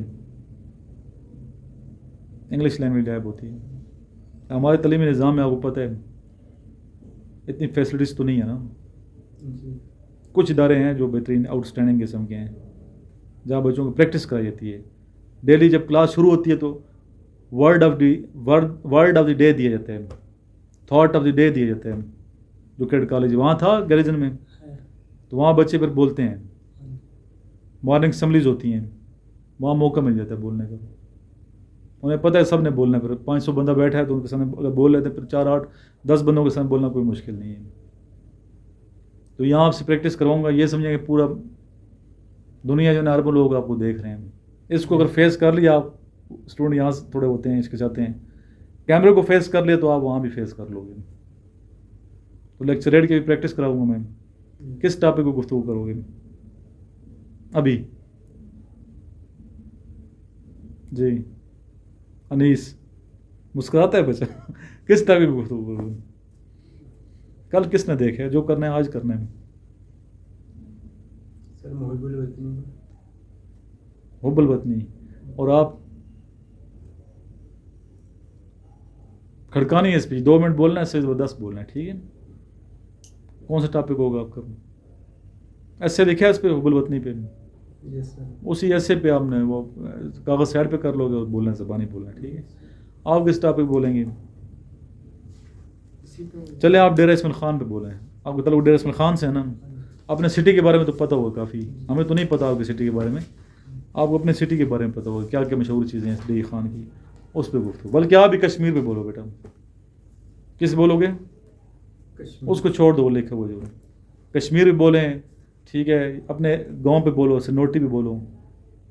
A: انگلش لینگویج لیب ہوتی ہے. ہمارے تعلیمی نظام میں آپ کو پتہ ہے اتنی فیسلٹیز تو نہیں ہے نا. کچھ ادارے ہیں جو بہترین آؤٹ اسٹینڈنگ قسم کے ہیں جہاں بچوں کو پریکٹس کرائی جاتی ہے. ڈیلی جب کلاس شروع ہوتی ہے تو ورڈ آف دی ڈے دیا جاتا ہے, تھاٹ آف دی ڈے دیا جاتا ہے. جو کیڈ کالج وہاں تھا گیریزن میں, تو وہاں بچے پھر بولتے ہیں, مارننگ اسمبلیز ہوتی ہیں, وہاں موقع مل جاتا ہے بولنے کا. انہیں پتہ ہے سب نے بولنا ہے, پھر 500 بندہ بیٹھا ہے تو ان کے سامنے اگر بول رہے تھے پھر 4 8 10 بندوں کے سامنے بولنا کوئی مشکل نہیں ہے. تو یہاں آپ سے پریکٹس کراؤں گا, یہ سمجھیں کہ پورا دنیا جو ہے اربوں لوگ آپ کو دیکھ رہے ہیں. اس کو اگر فیس کر لیا آپ, اسٹوڈنٹ یہاں سے تھوڑے ہوتے ہیں ہچکچاتے ہیں, کیمرے کو فیس کر لیا تو آپ وہاں بھی فیس کر لو گے. تو لیکچریٹ کی بھی پریکٹس کراؤں گا میں. کس ٹاپک کو گفتگو کرو گے ابھی؟ جی انیس مسکراتا ہے بچہ. کس ٹاپک کو گفتگو کرو گے؟ کل کس نے دیکھا ہے؟ جو کرنا ہے آج کرنا ہے.
B: سر محب الوطنی.
A: حب الوطنی. اور آپ کھڑکانی ہے اسپیچ, 2 منٹ بولنا ہے, اس سے 10 بولنا ہے, ٹھیک ہے. کون سا ٹاپک ہوگا آپ کا؟ ایسے لکھا ہے اس پہ حب الوطنی پہ,
B: یس سر.
A: اسی ایسے پہ آپ نے وہ کاغذ سائڈ پہ کر لو گے اور بولنا ہے, زبانی بولنا ہے, ٹھیک ہے. آپ کس ٹاپک بولیں گے؟ چلے آپ ڈیرہ اسماعیل خان پہ بولیں. آپ کو تعلق ڈیرہ اسماعیل خان سے ہے نا. اپنے سٹی کے بارے میں تو پتہ ہوگا کافی, ہمیں تو نہیں پتہ آپ کی سٹی کے بارے میں. آپ کو اپنے سٹی کے بارے میں پتہ ہوگا کیا کیا مشہور چیزیں ہیں ڈی خان کی, اس پہ گفتگو. بلکہ آپ بھی کشمیر پہ بولو بیٹا. کس بولو گے؟ اس کو چھوڑ دو, وہ لکھا ہوا جو کشمیر بھی بولیں, ٹھیک ہے. اپنے گاؤں پہ بولو, سنوٹی بھی بولو.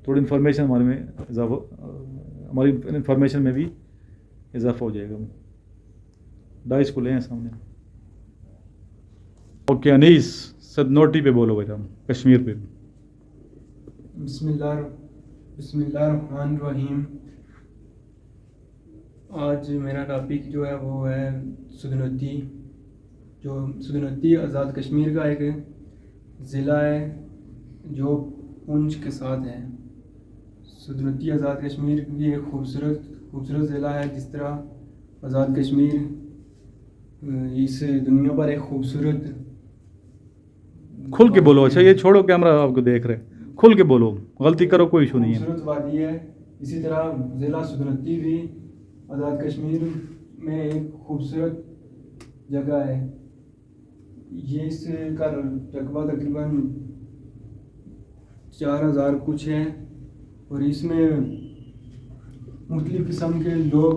A: تھوڑی انفارمیشن ہمارے میں اضافہ, ہماری انفارمیشن میں بھی اضافہ ہو جائے گا. ڈائس کو لیں سامنے. اوکے انیس سنوٹی پہ بولو بیٹا, کشمیر پہ.
B: بسم اللہ الرحمن الرحیم. آج میرا ٹاپک جو ہے وہ ہے سدنوتی. جو سدنوتی آزاد کشمیر کا ایک ضلع ہے جو پونچھ کے ساتھ ہے. سدنوتی آزاد کشمیر کی ایک خوبصورت ضلع ہے. جس طرح آزاد کشمیر اس دنیا پر ایک خوبصورت.
A: کھل کے بولو. اچھا یہ چھوڑو, کیمرہ آپ کو دیکھ رہے, کھل کے بولو, غلطی کرو کوئی ایشو نہیں ہے.
B: خوبصورت وادی ہے. اسی طرح ضلع سدنوتی بھی آزاد کشمیر میں ایک خوبصورت جگہ ہے. یہ اس کا رقبہ تقریباً 4000 کچھ ہے, اور اس میں مختلف قسم کے لوگ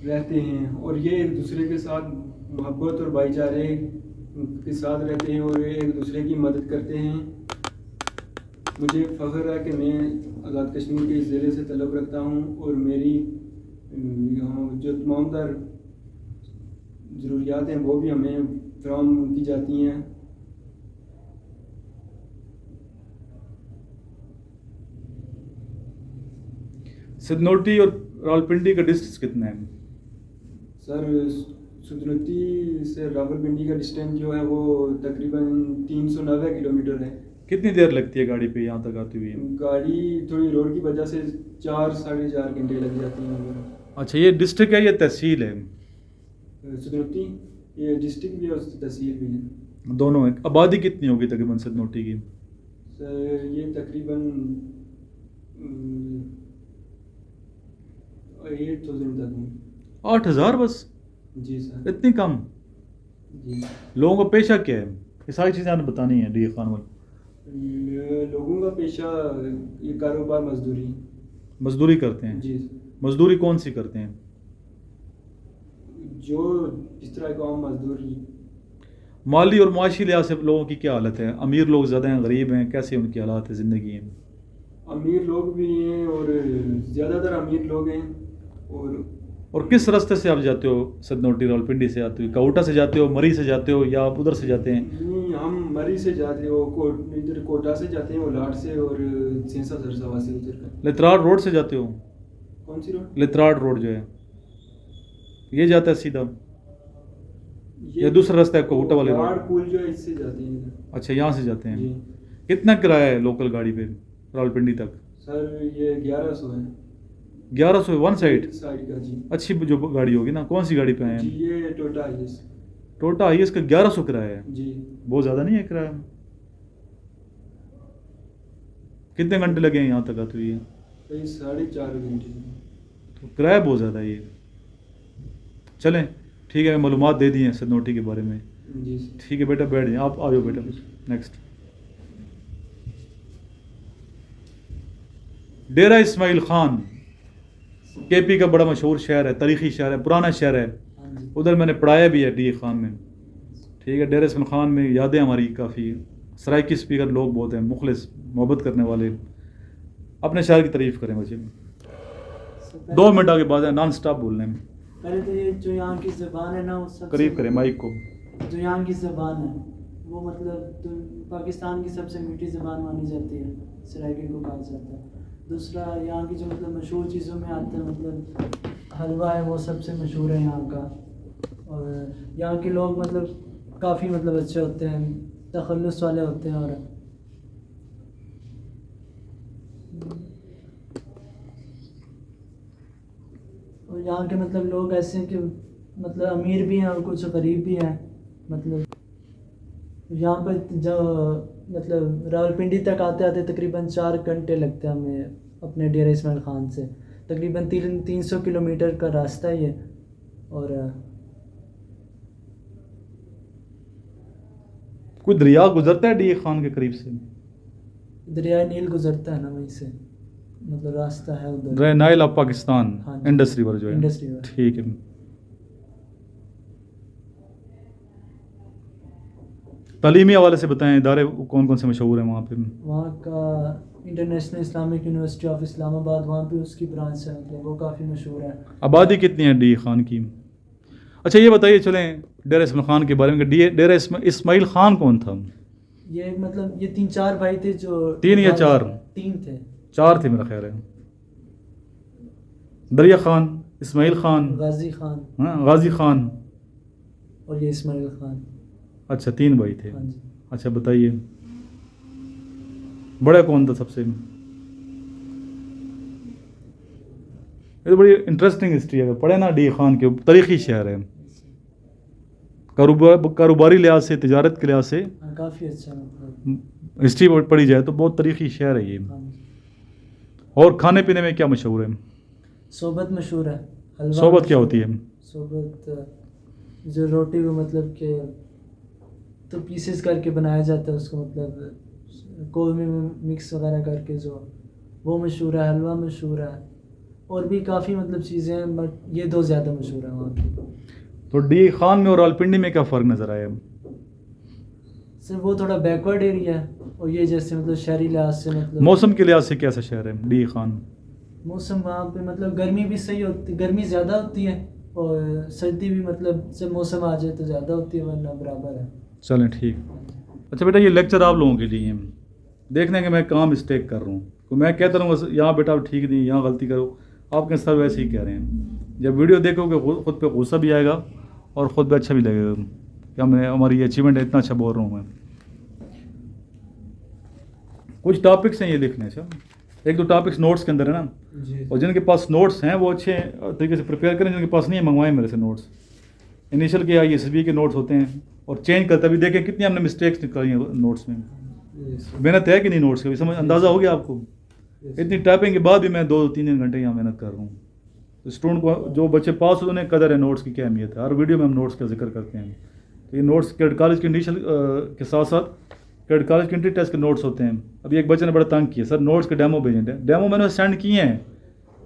B: رہتے ہیں, اور یہ ایک دوسرے کے ساتھ محبت اور بھائی چارے کے ساتھ رہتے ہیں اور ایک دوسرے کی مدد کرتے ہیں. مجھے فخر ہے کہ میں آزاد کشمیر کے اس ضلع سے تعلق رکھتا ہوں, اور میری جو تمام تر ضروریات ہیں وہ بھی ہمیں فراہم کی جاتی ہیں.
A: سدنوٹی اور راولپنڈی کا ڈسٹینس کتنا ہے؟
B: سر سدنوتی سے راولپنڈی کا ڈسٹینس جو ہے وہ تقریباً 390 کلومیٹر ہے.
A: کتنی دیر لگتی ہے گاڑی پہ یہاں تک آتی ہوئی؟
B: گاڑی تھوڑی روڈ کی وجہ سے 4 ساڑھے 4 گھنٹے لگ جاتی ہیں.
A: اچھا یہ ڈسٹرکٹ ہے یا تحصیل ہے؟
B: سدنوتی یہ ڈسٹرکٹ بھی ہے اور تحصیل بھی ہے.
A: دونوں ہیں. آبادی کتنی ہوگی تقریباً سدنوٹی کی؟
B: سر یہ تقریباً 8000 تک ہوں.
A: 8000 بس؟
B: جی سر.
A: اتنی کم؟
B: جی.
A: لوگوں کا پیشہ کیا ہے؟ یہ ساری چیزیں آپ نے بتانی ہیں ڈی خان والے.
B: لوگوں کا پیشہ یہ کاروبار
A: مزدوری کرتے ہیں.
B: جی.
A: مزدوری کون سی کرتے ہیں؟
B: جو اس طرح کا عام مزدوری.
A: مالی اور معاشی لحاظ سے لوگوں کی کیا حالت ہے؟ امیر لوگ زیادہ ہیں, غریب ہیں, کیسے ان کی حالات ہے زندگی ہیں؟
B: امیر لوگ بھی ہیں اور زیادہ تر امیر لوگ ہیں.
A: اور کس راستے سے آپ جاتے ہو سدنوٹی؟ راولپنڈی سے آتے ہو, کوٹا سے جاتے ہو, مری سے جاتے ہو, یا آپ ادھر سے جاتے ہیں؟
B: نہیں, ہم مری سے جاتے ہو, ادھر کوٹا سے جاتے ہیں, ولاٹ سے, اور سینسا سرساوا سے ادھر کا.
A: لتراڑ روڈ سے جاتے ہو؟
B: کون سی روڈ؟
A: لتراڑ روڈ جو ہے یہ جاتا ہے سیدھا, یا دوسرا راستہ ہے کوٹا والے روڈ؟
B: پول جو ہے اس سے جاتے ہیں.
A: اچھا یہاں سے جاتے ہیں.
B: جی.
A: کتنا کرایہ ہے لوکل گاڑی پہ راولپنڈی تک؟
B: سر یہ 1100 ہے
A: 1100 ون سائڈ
B: سائڈ کا جی.
A: اچھی جو گاڑی ہوگی نا. کون سی گاڑی پہ آئے
B: جی
A: ہیں؟
B: یہ ٹوٹا آئیس.
A: ٹوٹا آئی ایس کا 1100 کرایہ ہے.
B: جی
A: بہت زیادہ نہیں ہے کرایہ؟ کتنے گھنٹے لگے ہیں یہاں تک آتے ہوئے؟
B: کوئی 4.5 گھنٹے.
A: تو کرایہ بہت زیادہ ہے یہ. چلیں ٹھیک ہے, معلومات دے دی ہیں سدنوٹی کے بارے میں.
B: جی
A: ٹھیک ہے بیٹا, بیٹھ جائیں آپ, آ جاؤ بیٹا. نیکسٹ, ڈیرہ اسماعیل خان کے پی کا بڑا مشہور شہر ہے, تاریخی شہر ہے, پرانا شہر ہے. ادھر میں نے پڑھایا بھی ہے ڈی اے خان میں. ٹھیک ہے, ڈیرہ اسماعیل خان میں یادیں ہماری کافی. سرائکی اسپیکر لوگ بہت ہیں, مخلص, محبت کرنے والے. اپنے شہر کی تعریف کریں بچے. 2 منٹ آگے بعد نان سٹاپ بولنے میں.
C: پہلے تو یہ جو یہاں کی زبان ہے نا وہ سب
A: قریب کریں مائک کو.
C: جو یہاں کی زبان ہے وہ مطلب پاکستان کی سب سے میٹھی زبان مانی جاتی ہے, سرائکی کو کہا جاتا ہے. دوسرا یہاں کی جو مطلب مشہور چیزوں میں آتا ہے مطلب حلوہ ہے, وہ سب سے مشہور ہے یہاں کا. اور یہاں کے لوگ مطلب کافی مطلب اچھے ہوتے ہیں, تخلص والے ہوتے ہیں. اور یہاں کے مطلب لوگ ایسے ہیں کہ مطلب امیر بھی ہیں اور کچھ غریب بھی ہیں. مطلب یہاں پہ جو مطلب راولپنڈی تک آتے آتے تقریباً 4 گھنٹے لگتے ہیں ہمیں اپنے ڈیرہ اسماعیل خان سے. تقریباً 300 کلومیٹر کا راستہ ہے یہ. اور
A: کوئی دریا گزرتا ہے ڈی اے خان کے قریب سے؟
C: دریائے نیل گزرتا ہے نا وہیں سے, مطلب راستہ ہے ادھر.
A: دریا نائل آف پاکستان,
C: ہاں جی.
A: انڈس ریور جو ہے.
C: Indus river.
A: ٹھیک ہے. تعلیمی حوالے سے بتائیں, ادارے کون کون سے مشہور ہیں وہاں پہ؟
C: وہاں کا انٹرنیشنل اسلامک یونیورسٹی آف اسلام آباد, وہاں پہ اس کی برانچ ہے, مطلب وہ کافی مشہور ہے.
A: آبادی کتنی ہے ڈی اے خان کی؟ اچھا یہ بتائیے چلیں ڈیرہ اسماعیل خان کے بارے میں, ڈیرہ اسماعیل خان کون تھا؟
C: یہ مطلب یہ 3-4 بھائی تھے جو
A: 3 یا 4؟
C: 3 تھے.
A: 4 تھے میرا خیال ہے. دریا خان, اسماعیل خان,
C: غازی خان,
A: ہاں غازی خان,
C: اور یہ اسماعیل خان.
A: اچھا 3 بھائی تھے.
C: ہاں جی.
A: اچھا بتائیے بڑا کون تھا سب سے؟ یہ تو بڑی انٹرسٹنگ ہسٹری ہے, پڑھے نا ڈی اے خان کے. تاریخی شہر ہے, کاروباری لحاظ سے, تجارت کے لحاظ سے
C: کافی اچھا مطلب
A: ہسٹری پڑھی جائے تو بہت تاریخی شہر ہے یہ. اور کھانے پینے میں کیا مشہور ہے؟
C: صحبت مشہور ہے.
A: صحبت کیا ہوتی ہے؟
C: صحبت جو روٹی کو مطلب کہ تو پیسز کر کے بنایا جاتا ہے, اس کو مطلب قورمے میں مکس وغیرہ کر کے, جو وہ مشہور ہے. حلوہ مشہور ہے, اور بھی کافی مطلب چیزیں ہیں, بٹ یہ 2 زیادہ مشہور ہیں وہاں کی.
A: تو ڈی اے خان میں اور راولپنڈی میں کیا فرق نظر آیا؟
C: سر وہ تھوڑا بیکورڈ ایریا ہے, اور یہ جیسے مطلب شہری لحاظ سے مطلب
A: موسم کے لحاظ سے کیسا شہر ہے ڈی اے خان؟
C: موسم وہاں پہ مطلب گرمی بھی صحیح ہوتی, گرمی زیادہ ہوتی ہے, اور سردی بھی مطلب جب موسم آ جائے تو زیادہ ہوتی ہے, ورنہ برابر ہے.
A: چلیں ٹھیک. اچھا بیٹا یہ لیکچر آپ لوگوں کے لیے ہیں, دیکھنے کہ میں کہاں مسٹیک کر رہا ہوں. تو میں کہتا رہوں یہاں بیٹا ٹھیک نہیں, یہاں غلطی کرو. آپ کے سر ویسے ہی کہہ رہے ہیں. جب ویڈیو دیکھو گے خود پہ غصہ بھی آئے گا اور خود بھی اچھا بھی لگے گا کہ ہماری یہ اچیومنٹ ہے, اتنا اچھا بول رہا ہوں میں. کچھ ٹاپکس ہیں یہ لکھنے سے, 1-2 ٹاپکس نوٹس کے اندر ہے نا, اور جن کے پاس نوٹس ہیں وہ اچھے طریقے سے پریپیئر کریں. جن کے پاس نہیں ہے منگوائیں میرے سے نوٹس. انیشیل کے آئی ایس بی کے نوٹس ہوتے ہیں, اور چینج کرتا بھی دیکھیں کتنی ہم نے مسٹیکس نکالی ہیں نوٹس میں. محنت ہے کہ نہیں نوٹس کا بھی سمجھ اندازہ ہو گیا آپ کو. اتنی ٹائپنگ کے بعد بھی میں 2-3 گھنٹے یہاں محنت کر رہا ہوں. تو اسٹوڈنٹ کو جو بچے پاس ہوتے انہیں قدر ہے نوٹس کی کیا اہمیت ہے. ہر ویڈیو میں ہم نوٹس کا ذکر کرتے ہیں. تو یہ نوٹس کیڈ کالج کے انیشیل کے ساتھ ساتھ کیڈ کالج کے انٹری ٹیسٹ کے نوٹس ہوتے ہیں. ابھی ایک بچے نے بڑا تنگ کیا, سر نوٹس کے ڈیمو بھیجیں. ڈیمو میں نے سینڈ کیے ہیں,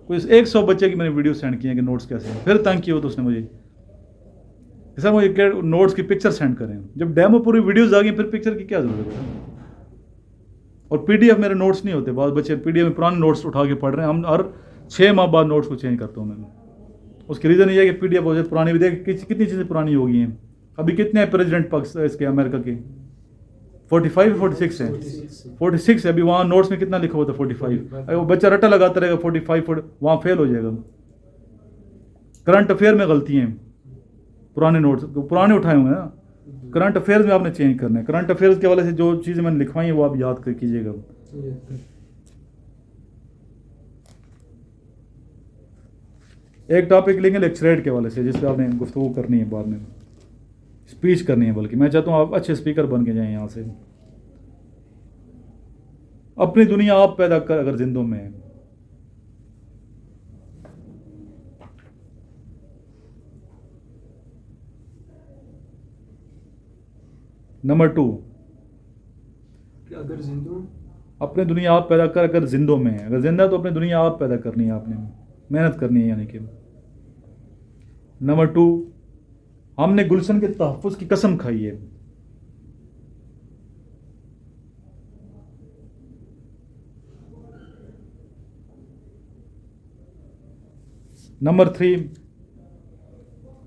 A: کوئی 100 بچے کی میں نے ویڈیو سینڈ کیے ہیں کہ نوٹس کیسے ہیں. پھر تنگ کیا ہو تو اس نے مجھے سر مجھے نوٹس کی پکچر سینڈ کریں. جب ڈیمو پوری ویڈیوز آ گئی پھر پکچر کی کیا ضرورت ہے؟ اور پی ڈی ایف میرے نوٹس نہیں ہوتے. بعض بچے پی ڈی ایف میں پرانے نوٹس اٹھا کے پڑھ رہے ہیں. ہم ہر 6 ماہ بعد نوٹس کو چینج کرتا ہوں میں. اس کی ریزن یہ ہے کہ پی ڈی ایف ہو جائے پرانی بھی دیکھ کتنی چیزیں پرانی ہو گئی ہیں. ابھی کتنے ہیں پریزیڈنٹ پاکستان اس کے امریکہ کے 45 46 ہیں 46 ہے. ابھی وہاں نوٹس میں کتنا لکھا ہوا تھا 45. اگر وہ بچہ رٹا لگاتا رہے گا 45 وہاں فیل ہو جائے گا. کرنٹ افیئر میں غلطی ہیں, پرانے نوٹس پرانے اٹھائے ہوئے ہیں نا. کرنٹ افیئرز میں آپ نے چینج کرنا ہے. کرنٹ افیئرز کے حوالے سے جو چیزیں میں نے لکھوائی ہیں وہ آپ یاد کر کیجیے گا. ایک ٹاپک لیں گے لیکچریٹ کے حوالے سے جس پہ آپ نے گفتگو کرنی ہے بعد میں, اسپیچ کرنی ہے, بلکہ میں چاہتا ہوں آپ اچھے اسپیکر بن کے جائیں یہاں سے. اپنی دنیا آپ پیدا کر اگر زندوں میں ہے. نمبر 2,
B: اگر زندوں
A: اپنی دنیا آپ پیدا کر اگر زندوں میں ہے. اگر زندہ ہے تو اپنی دنیا آپ پیدا کرنی ہے, آپ نے محنت کرنی ہے یعنی کہ. نمبر 2, ہم نے گلشن کے تحفظ کی قسم کھائی ہے. نمبر 3,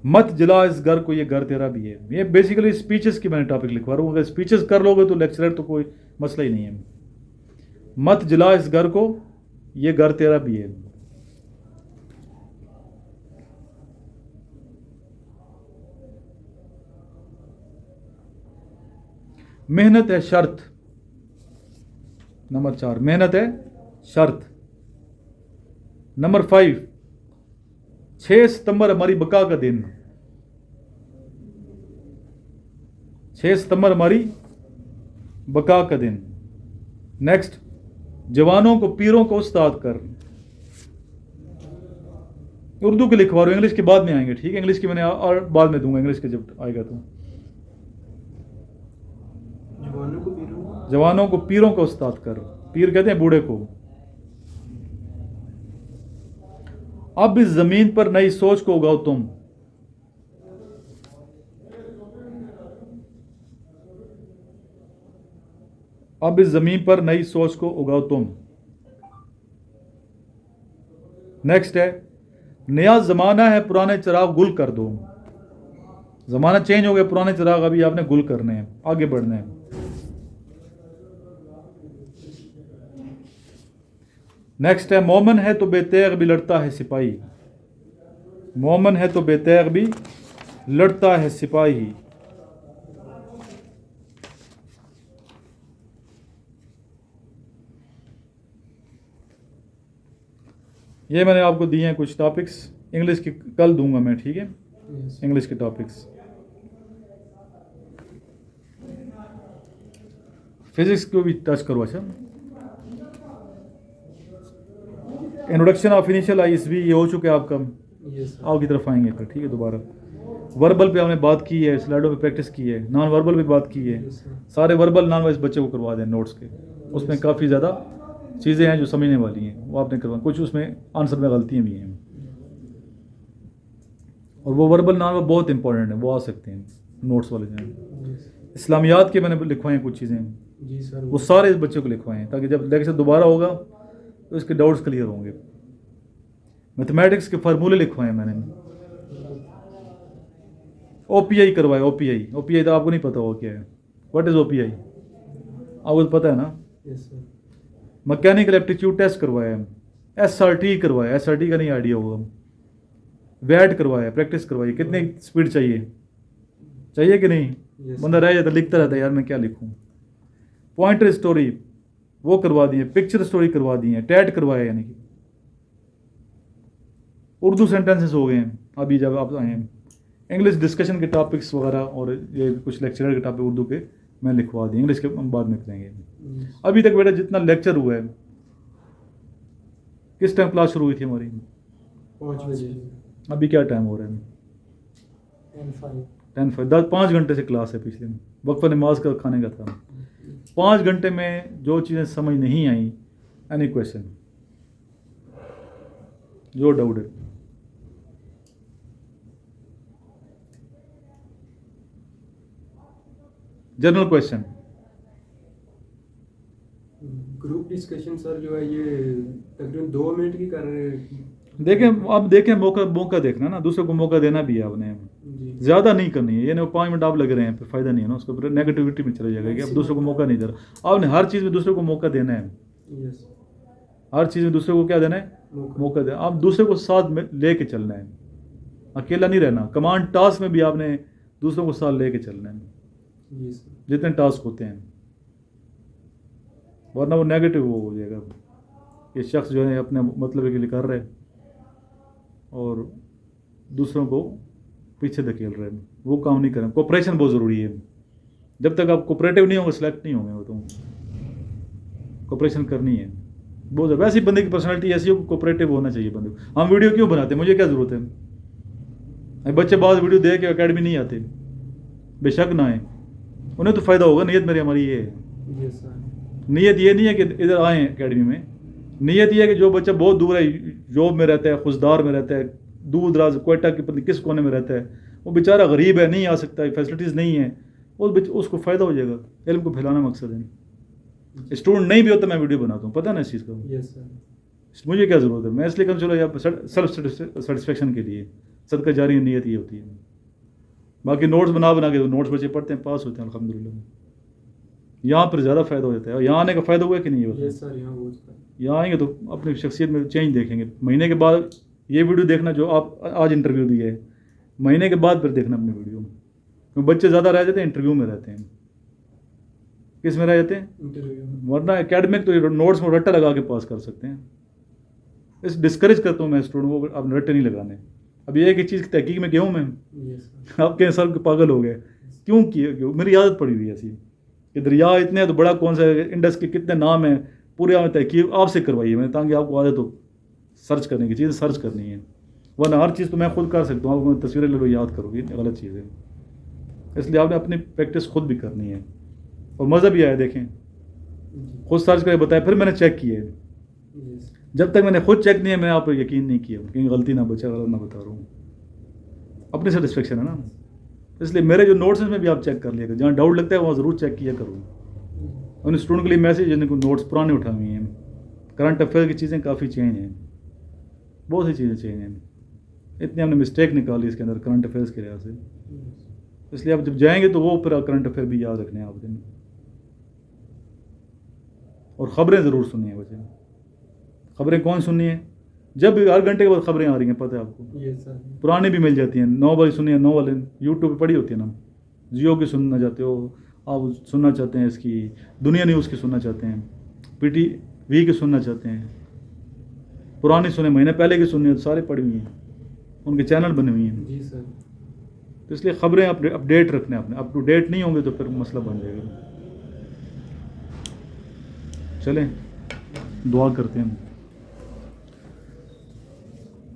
A: مت جلا اس گھر کو, یہ گھر تیرا بھی ہے. یہ بیسیکلی اسپیچز کی میں نے ٹاپک لکھوا رہا ہوں. اگر اسپیچز کر لو گے تو لیکچرر تو کوئی مسئلہ ہی نہیں ہے. مت جلا اس گھر کو, یہ گھر تیرا بھی ہے. محنت ہے شرط. نمبر 4, محنت ہے شرط. نمبر 5, 6 ستمبر ہماری بقا کا دن. 6 ستمبر ہماری بقا کا دن. نیکسٹ, جوانوں کو پیروں کو استاد کر. اردو کے لکھوا رہا ہوں, انگلش کے بعد میں آئیں گے, ٹھیک ہے. انگلش کی میں نے اور بعد میں دوں گا, انگلش کے جب آئے گا تو. جوانوں کو پیروں کو استاد کر. پیر کہتے ہیں بوڑھے کو. اب اس زمین پر نئی سوچ کو اگاؤ تم. اب اس زمین پر نئی سوچ کو اگاؤ تم. نیکسٹ ہے, نیا زمانہ ہے پرانے چراغ گل کر دو. زمانہ چینج ہو گیا, پرانے چراغ ابھی آپ نے گل کرنے ہیں, آگے بڑھنے ہیں. نیکسٹ ہے, مومن ہے تو بے تیغ بھی لڑتا ہے سپاہی. مومن ہے تو بے تیغ بھی لڑتا ہے سپاہی. یہ میں نے آپ کو دیے ہیں کچھ ٹاپکس. انگلش کی کل دوں گا میں, ٹھیک ہے. انگلش کے ٹاپکس. فزکس کو بھی ٹچ کرو. اچھا, introduction of initial I S B یہ ہو چکا ہے آپ کا. آؤ کی طرف آئیں گے پھر, ٹھیک ہے. دوبارہ وربل پہ ہم نے بات کی ہے, سلائڈوں پہ پریکٹس کی ہے. نان وربل پہ بات کی ہے. سارے وربل نان وائز بچے کو کروا دیں نوٹس کے. اس میں کافی زیادہ چیزیں ہیں جو سمجھنے والی ہیں, وہ آپ نے کروا. کچھ اس میں آنسر میں غلطیاں بھی ہیں, اور وہ وربل نان وہ بہت امپورٹنٹ ہیں, وہ آ سکتے ہیں نوٹس والے جو ہیں. اسلامیات کے میں نے لکھوائے ہیں کچھ چیزیں, وہ سارے اس بچے کو لکھوائے ہیں تاکہ جب لیکچر دوبارہ ہوگا تو اس کے ڈاؤٹس کلیئر ہوں گے. میتھمیٹکس کے فارمولے لکھوائے ہیں میں نے. او پی آئی کروائے. او پی آئی, او پی آئی تو آپ کو نہیں پتا ہوگا کیا ہے. واٹ از او پی آئی, آپ کو پتا ہے نا. مکینیکل ایپٹیچیوڈ ٹیسٹ کروایا ہے. ایس آر ٹی کروایا. ایس آر ٹی کا نہیں آئیڈیا ہوگا. ویٹ کروایا, پریکٹس کروائی. کتنی اسپیڈ چاہیے کہ نہیں. بندہ رہ جاتا, لکھتا رہتا ہے یار میں کیا لکھوں. پوائنٹر اسٹوری وہ کروا دی ہے. پکچر اسٹوری کروا دی ہیں. ٹیٹ کروایا, یعنی کہ اردو سینٹینسز ہو گئے ہیں ابھی جب آپ آئے ہیں. انگلش ڈسکشن کے ٹاپکس وغیرہ اور یہ کچھ لیکچرر کے ٹاپک اردو کے میں لکھوا دیں. انگلش کے ہم بعد میں کریں گے. ابھی تک بیٹا جتنا لیکچر ہوا ہے, کس ٹائم کلاس شروع ہوئی تھی ہماری؟
B: 5 بجے.
A: ابھی کیا ٹائم ہو رہا ہے؟ 10:05. 5 گھنٹے سے کلاس ہے. پچھلے وقفہ نماز کا کھانے کا تھا. 5 گھنٹے میں جو چیزیں سمجھ نہیں آئیں, اینی کویشچن, جو ڈاؤٹ ہے. General question.
B: گروپ ڈسکشن سر جو ہے یہ تقریباً 2 منٹ کی کر رہے ہیں.
A: دیکھیں آپ دیکھیں, موقع دیکھنا نا, دوسرے کو موقع دینا بھی ہے آپ نے. زیادہ نہیں کرنی ہے. یعنی 5 منٹ آپ لگ رہے ہیں پھر فائدہ نہیں ہے نا, اس کو پھر نیگیٹیوٹی میں چلے جائے گا کہ اب دوسرے کو موقع نہیں دے رہا. آپ نے ہر چیز میں دوسرے کو موقع دینا ہے. ہر چیز میں دوسرے کو کیا دینا ہے؟ موقع دینا. آپ دوسرے کو ساتھ میں لے کے چلنا ہے, اکیلا نہیں رہنا. کمانڈ ٹاسک میں بھی آپ نے دوسروں کو ساتھ لے کے چلنا ہے
B: جی سر.
A: جتنے ٹاسک ہوتے ہیں، ورنہ وہ نیگیٹو وہ ہو جائے گا. یہ شخص جو ہے اپنے مطلب کے لیے کر رہے اور دوسروں کو پیچھے دھکیل رہے ہیں، وہ کام نہیں کریں. کوپریشن بہت ضروری ہے. جب تک آپ کوپریٹو نہیں ہوں گے سلیکٹ نہیں ہوں گے. وہ تو کوپریشن کرنی ہے بہت. ویسے بندے کی پرسنالٹی ایسی ہو کوپریٹو ہونا چاہیے بندے کو. ہم ویڈیو کیوں بناتے ہیں؟ مجھے کیا ضرورت ہے؟ بچے بعض ویڈیو دیکھ کے اکیڈمی نہیں آتے، بے شک نہ آئیں، انہیں تو فائدہ ہوگا. نیت میری ہماری یہ ہے.
B: جی سر.
A: نیت یہ نہیں ہے کہ ادھر آئیں اکیڈمی میں. نیت یہ ہے کہ جو بچہ بہت دور ہے، جاب میں رہتا ہے، خزدار میں رہتا ہے، دور دراز کوئٹہ کے پتہ کس کونے میں رہتا ہے، وہ بیچارہ غریب ہے، نہیں آ سکتا ہے، فیسلٹیز نہیں ہیں، اس کو فائدہ ہو جائے گا. علم کو پھیلانا مقصد ہے. اسٹوڈنٹ نہیں بھی ہوتا میں ویڈیو بناتا ہوں، پتہ نا اس چیز کا.
B: یس سر.
A: مجھے کیا ضرورت ہے؟ میں اس لیے کہ چلو یا سیلف سیٹسفیکشن کے لیے صدقہ جاری نیت یہ ہوتی ہے. باقی نوٹس بنا کے نوٹس بچے پڑھتے ہیں، پاس ہوتے ہیں الحمدللہ. یہاں پر زیادہ فائدہ ہو جاتا ہے. اور یہاں آنے کا فائدہ ہوا کہ نہیں ہوتا؟
B: یس سر.
A: یہاں آئیں گے تو اپنی شخصیت میں چینج دیکھیں گے. مہینے کے بعد یہ ویڈیو دیکھنا جو آپ آج انٹرویو دیے ہے، مہینے کے بعد پھر دیکھنا اپنی ویڈیو. کیونکہ بچے زیادہ رہ جاتے ہیں انٹرویو میں رہتے ہیں. کس میں رہ جاتے ہیں؟
B: انٹرویو.
A: ورنہ اکیڈمک تو نوٹس میں رٹا لگا کے پاس کر سکتے ہیں. اس ڈسکریج کرتا ہوں میں اسٹوڈنٹ کو، اب رٹے نہیں لگانے. اب یہ ایک چیز کی تحقیق میں گیا ہوں میں. آپ کے سر پاگل ہو گئے کیوں کیے؟ میری عادت پڑی ہوئی ہے ایسی کہ دریا اتنے ہیں تو بڑا کون سا انڈس کے کتنے نام ہیں پورے میں تحقیق آپ سے کروائی ہے میں نے، تاکہ آپ کو عادت ہو سرچ کرنے کی. چیزیں سرچ کرنی ہے، ورنہ ہر چیز تو میں خود کر سکتا ہوں. آپ تصویریں لے لو یاد کرو گی، غلط چیز ہے. اس لیے آپ نے اپنی پریکٹس خود بھی کرنی ہے. اور مزہ بھی آیا. دیکھیں خود سرچ کر کے بتایا، پھر میں نے چیک کیا ہے. جب تک میں نے خود چیک نہیں ہے میں آپ پر یقین نہیں کیا، کہیں غلطی نہ بچا، غلط نہ بتا رہا ہوں. اپنی سیٹسفیکشن ہے نا. اس لیے میرے جو نوٹس ہیں میں بھی آپ چیک کر لیا کریں. جہاں ڈاؤٹ لگتا ہے وہاں ضرور چیک کیا کروں. ان اسٹوڈنٹ کے لیے میسیج جن کو نوٹس پرانے اٹھا ہوئی ہیں. کرنٹ افیئر کی چیزیں کافی چینج ہیں، بہت سی چیزیں چینج ہیں. اتنی ہم نے مسٹیک نکالی اس کے اندر کرنٹ افیئرس کے لحاظ سے. اس لیے آپ جب جائیں گے تو وہ پھر کرنٹ افیئر بھی یاد رکھنے ہیں آپ دن. اور خبریں ضرور سننی ہیں بچے. خبریں کون سننی ہیں؟ جب بھی ہر گھنٹے کے بعد خبریں آ رہی ہیں، پتہ ہے آپ کو. پرانی بھی مل جاتی ہیں. 9 بجے سنی ہے، 9 والے یوٹیوب پہ پڑی ہوتی ہے نا. جیو کی سننا چاہتے ہو آپ، سننا چاہتے ہیں اس کی دنیا نیوز کی سننا چاہتے ہیں، پی ٹی وی کی سننا چاہتے ہیں، پرانی سنیں، مہینے پہلے کی سننی ہے، سارے پڑی ہوئی ہیں، ان کے چینل بنے ہوئی ہیں.
B: جی سر.
A: تو اس لیے خبریں اپڈیٹ رکھنے اپنے. اپ ٹو ڈیٹ نہیں ہوں گے تو پھر مسئلہ بن جائے گا. چلیں دعا کرتے ہیں.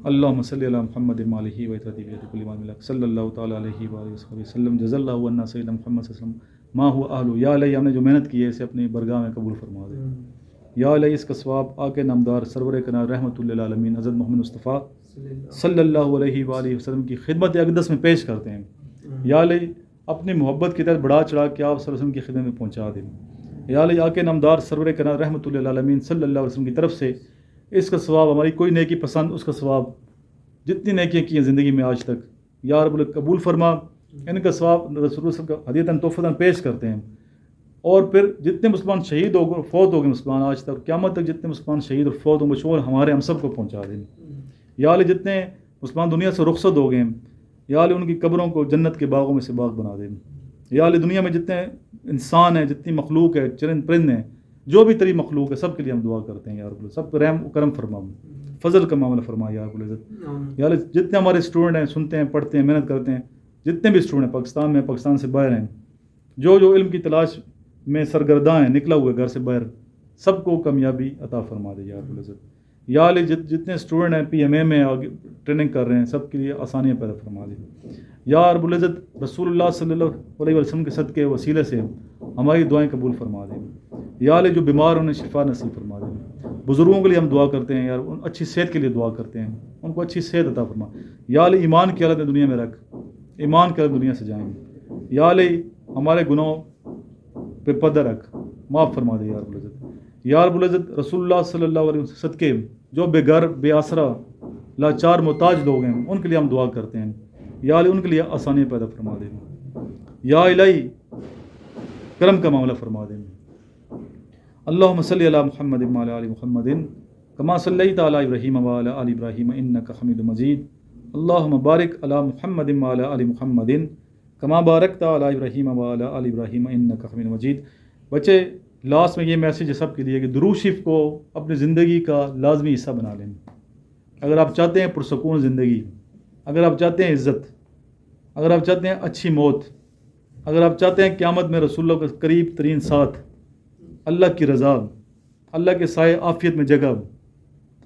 A: اللہم صلی علی محمد مالہ و اطرتی بیت کل ما ملک صلی اللہ تعالیٰ علیہ وآلہ وسلم. جزا اللہ عنا سیدنا محمد صلی اللہ علیہ وسلم ما هو اہل. یا الہی ہم نے جو محنت کی ہے اسے اپنی برگاہ میں قبول فرما دے. یا الہی اس کا ثواب آقا نامدار سرور کائنات رحمۃ للعالمین حضرت محمد مصطفیٰ صلی اللہ علیہ وآلہ وسلم کی خدمت اقدس میں پیش کرتے ہیں. یا الہی اپنی محبت کی طرح بڑھا چڑھا کے آپ صلی اللہ علیہ وسلم کی خدمت میں پہنچا دیں. یا الہی آقا نامدار سرور کائنات رحمۃ للعالمین صلی اللہ علیہ وسلم کی طرف سے اس کا ثواب، ہماری کوئی نیکی پسند اس کا ثواب، جتنی نیکیاں کی ہیں زندگی میں آج تک یا رب قبول فرما. ان کا ثواب رسول اللہ کا ہدیتاً تحفتاً پیش کرتے ہیں. اور پھر جتنے مسلمان شہید ہو گئے فوت ہو گئے مسلمان آج تک قیامت تک جتنے مسلمان شہید اور فوت ہوں گے شور ہمارے ہم سب کو پہنچا دیں. یا اللہ جتنے مسلمان دنیا سے رخصت ہو گئے ہیں یا اللہ ان کی قبروں کو جنت کے باغوں میں سے باغ بنا دیں. یا اللہ دنیا میں جتنے انسان ہیں، جتنی مخلوق ہے، چرند پرند ہیں، جو بھی تری مخلوق ہے، سب کے لیے ہم دعا کرتے ہیں. یا رب سب کو رحم و کرم فرما، فضل کا معاملہ فرما. یا رب العزت یا اللہ جتنے ہمارے اسٹوڈنٹ ہیں، سنتے ہیں، پڑھتے ہیں، محنت کرتے ہیں، جتنے بھی اسٹوڈنٹ ہیں پاکستان میں، پاکستان سے باہر ہیں، جو علم کی تلاش میں سرگرداں ہیں، نکلا ہوئے گھر سے باہر، سب کو کامیابی عطا فرما دے. یا رب العزت یا اللہ جتنے اسٹوڈنٹ ہیں پی ایم اے میں آگے ٹریننگ کر رہے ہیں، سب کے لیے آسانیاں پیدا فرما دے. یا رب العزت رسول اللہ صلی اللہ علیہ وسلم کے صدقے وسیلے سے ہماری دعائیں قبول فرما دیں. یا اللہ جو بیمار انہیں شفا نصیب فرما دیں. بزرگوں کے لیے ہم دعا کرتے ہیں یار، ان اچھی صحت کے لیے دعا کرتے ہیں، ان کو اچھی صحت عطا فرما. یا اللہ ایمان کی حالت دنیا میں رکھ، ایمان کی حالت دنیا سے جائیں. یا اللہ ہمارے گناہوں پہ پردہ رکھ، معاف فرما دے. یا رب العزت یا رب العزت رسول اللہ صلی اللہ علیہ وسلم صدقے جو بے گھر بے آسرا لاچار محتاج لوگ ہیں ان کے لیے ہم دعا کرتے ہیں. یا اللہ ان کے لیے آسانی پیدا فرما دیں. یا الہی کرم کا معاملہ فرما دیں. اللہم صلی علی محمد وعلی آل محمد کما صلیت علی ابراہیم وعلی آل ابراہیم انک حمید مجید. اللہم بارک علی محمد وعلی آل محمد کما بارکت علی ابراہیم وعلی آل ابراہیم انک حمید مجید. بچے لاسٹ میں یہ میسیج ہے سب کے لیے کہ درود شریف کو اپنی زندگی کا لازمی حصہ بنا لیں. اگر آپ چاہتے ہیں پرسکون زندگی، اگر آپ چاہتے ہیں عزت، اگر آپ چاہتے ہیں اچھی موت، اگر آپ چاہتے ہیں قیامت میں رسول اللہ کا قریب ترین ساتھ، اللہ کی رضا، اللہ کے سائے عافیت میں جگہ،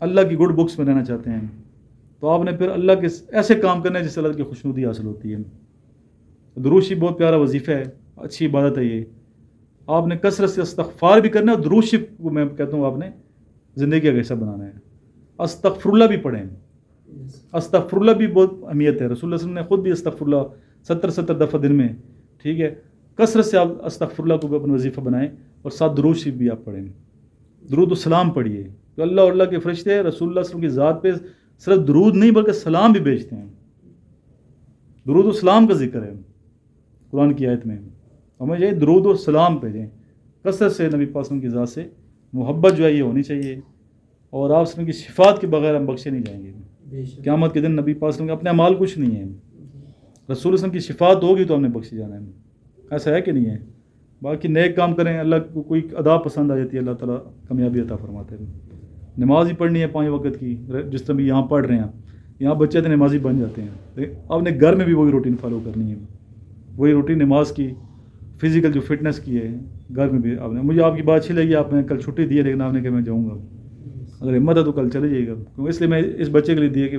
A: اللہ کی گڈ بکس میں رہنا چاہتے ہیں، تو آپ نے پھر اللہ کے ایسے کام کرنے جس سے اللہ کی خوشنودی حاصل ہوتی ہے. درود شریف بہت پیارا وظیفہ ہے، اچھی عبادت ہے. یہ آپ نے کثرت سے استغفار بھی کرنا ہے، اور درود شریف کو میں کہتا ہوں آپ نے زندگی کا حصہ بنانا ہے. استغفر اللہ بھی پڑھیں. استغفر اللہ بھی بہت اہمیت ہے. رسول اللہ صلی اللہ علیہ وسلم نے خود بھی استغفر اللہ 70 دفعہ دن میں، ٹھیک ہے. کثرت سے آپ استغفر اللہ کو بھی اپنا وظیفہ بنائیں، اور ساتھ درود شریف بھی آپ پڑھیں. درود و سلام پڑھیے. تو اللہ اور اللہ کے فرشتے رسول اللہ صلی اللہ علیہ وسلم کی ذات پہ صرف درود نہیں بلکہ سلام بھی بھیجتے ہیں. درود و سلام کا ذکر ہے قرآن کی آیت میں. ہمیں یہ درود و سلام بھیجیں. کثرت سے نبی پاک صلی اللہ علیہ وسلم کی ذات سے محبت جو ہے یہ ہونی چاہیے، اور آپ وسلم کی شفاعت کے بغیر ہم بخشے نہیں جائیں گے. قیامت کے دن نبی پاک صلی اللہ علیہ وسلم کے اپنے اعمال کچھ نہیں ہیں. رسول اللہ صلی اللہ علیہ وسلم کی شفاعت ہوگی تو ہم نے بخشے جانا ہے. ایسا ہے کہ نہیں ہے؟ باقی نیک کام کریں، اللہ کو کوئی ادا پسند آ جاتی ہے، اللہ تعالیٰ کامیابی عطا فرماتے ہیں. نماز ہی پڑھنی ہے 5 وقت کی، جس طرح بھی یہاں پڑھ رہے ہیں. یہاں بچے تو نمازی بن جاتے ہیں. آپ نے گھر میں بھی وہی روٹین فالو کرنی ہے، وہی روٹین نماز کی، فزیکل جو فٹنس کی ہے گھر میں بھی آپ نے. مجھے آپ کی بات اچھی لگی، آپ نے کل چھٹی دی ہے لیکن آپ نے کہا میں جاؤں گا. اگر ہمت ہے تو کل چلے جائیے گا، کیونکہ اس لیے میں اس بچے کے لیے دی ہے کہ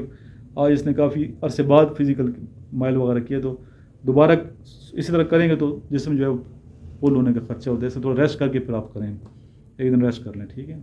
A: آج اس نے کافی عرصے بعد فزیکل مائل وغیرہ کیا، تو دوبارہ اسی طرح کریں گے تو جسم جو ہے پول ہونے کا خدشہ ہوتا ہے. اس سے تھوڑا ریسٹ کر کے پھر آپ کریں، ایک دن ریسٹ کر لیں، ٹھیک ہے.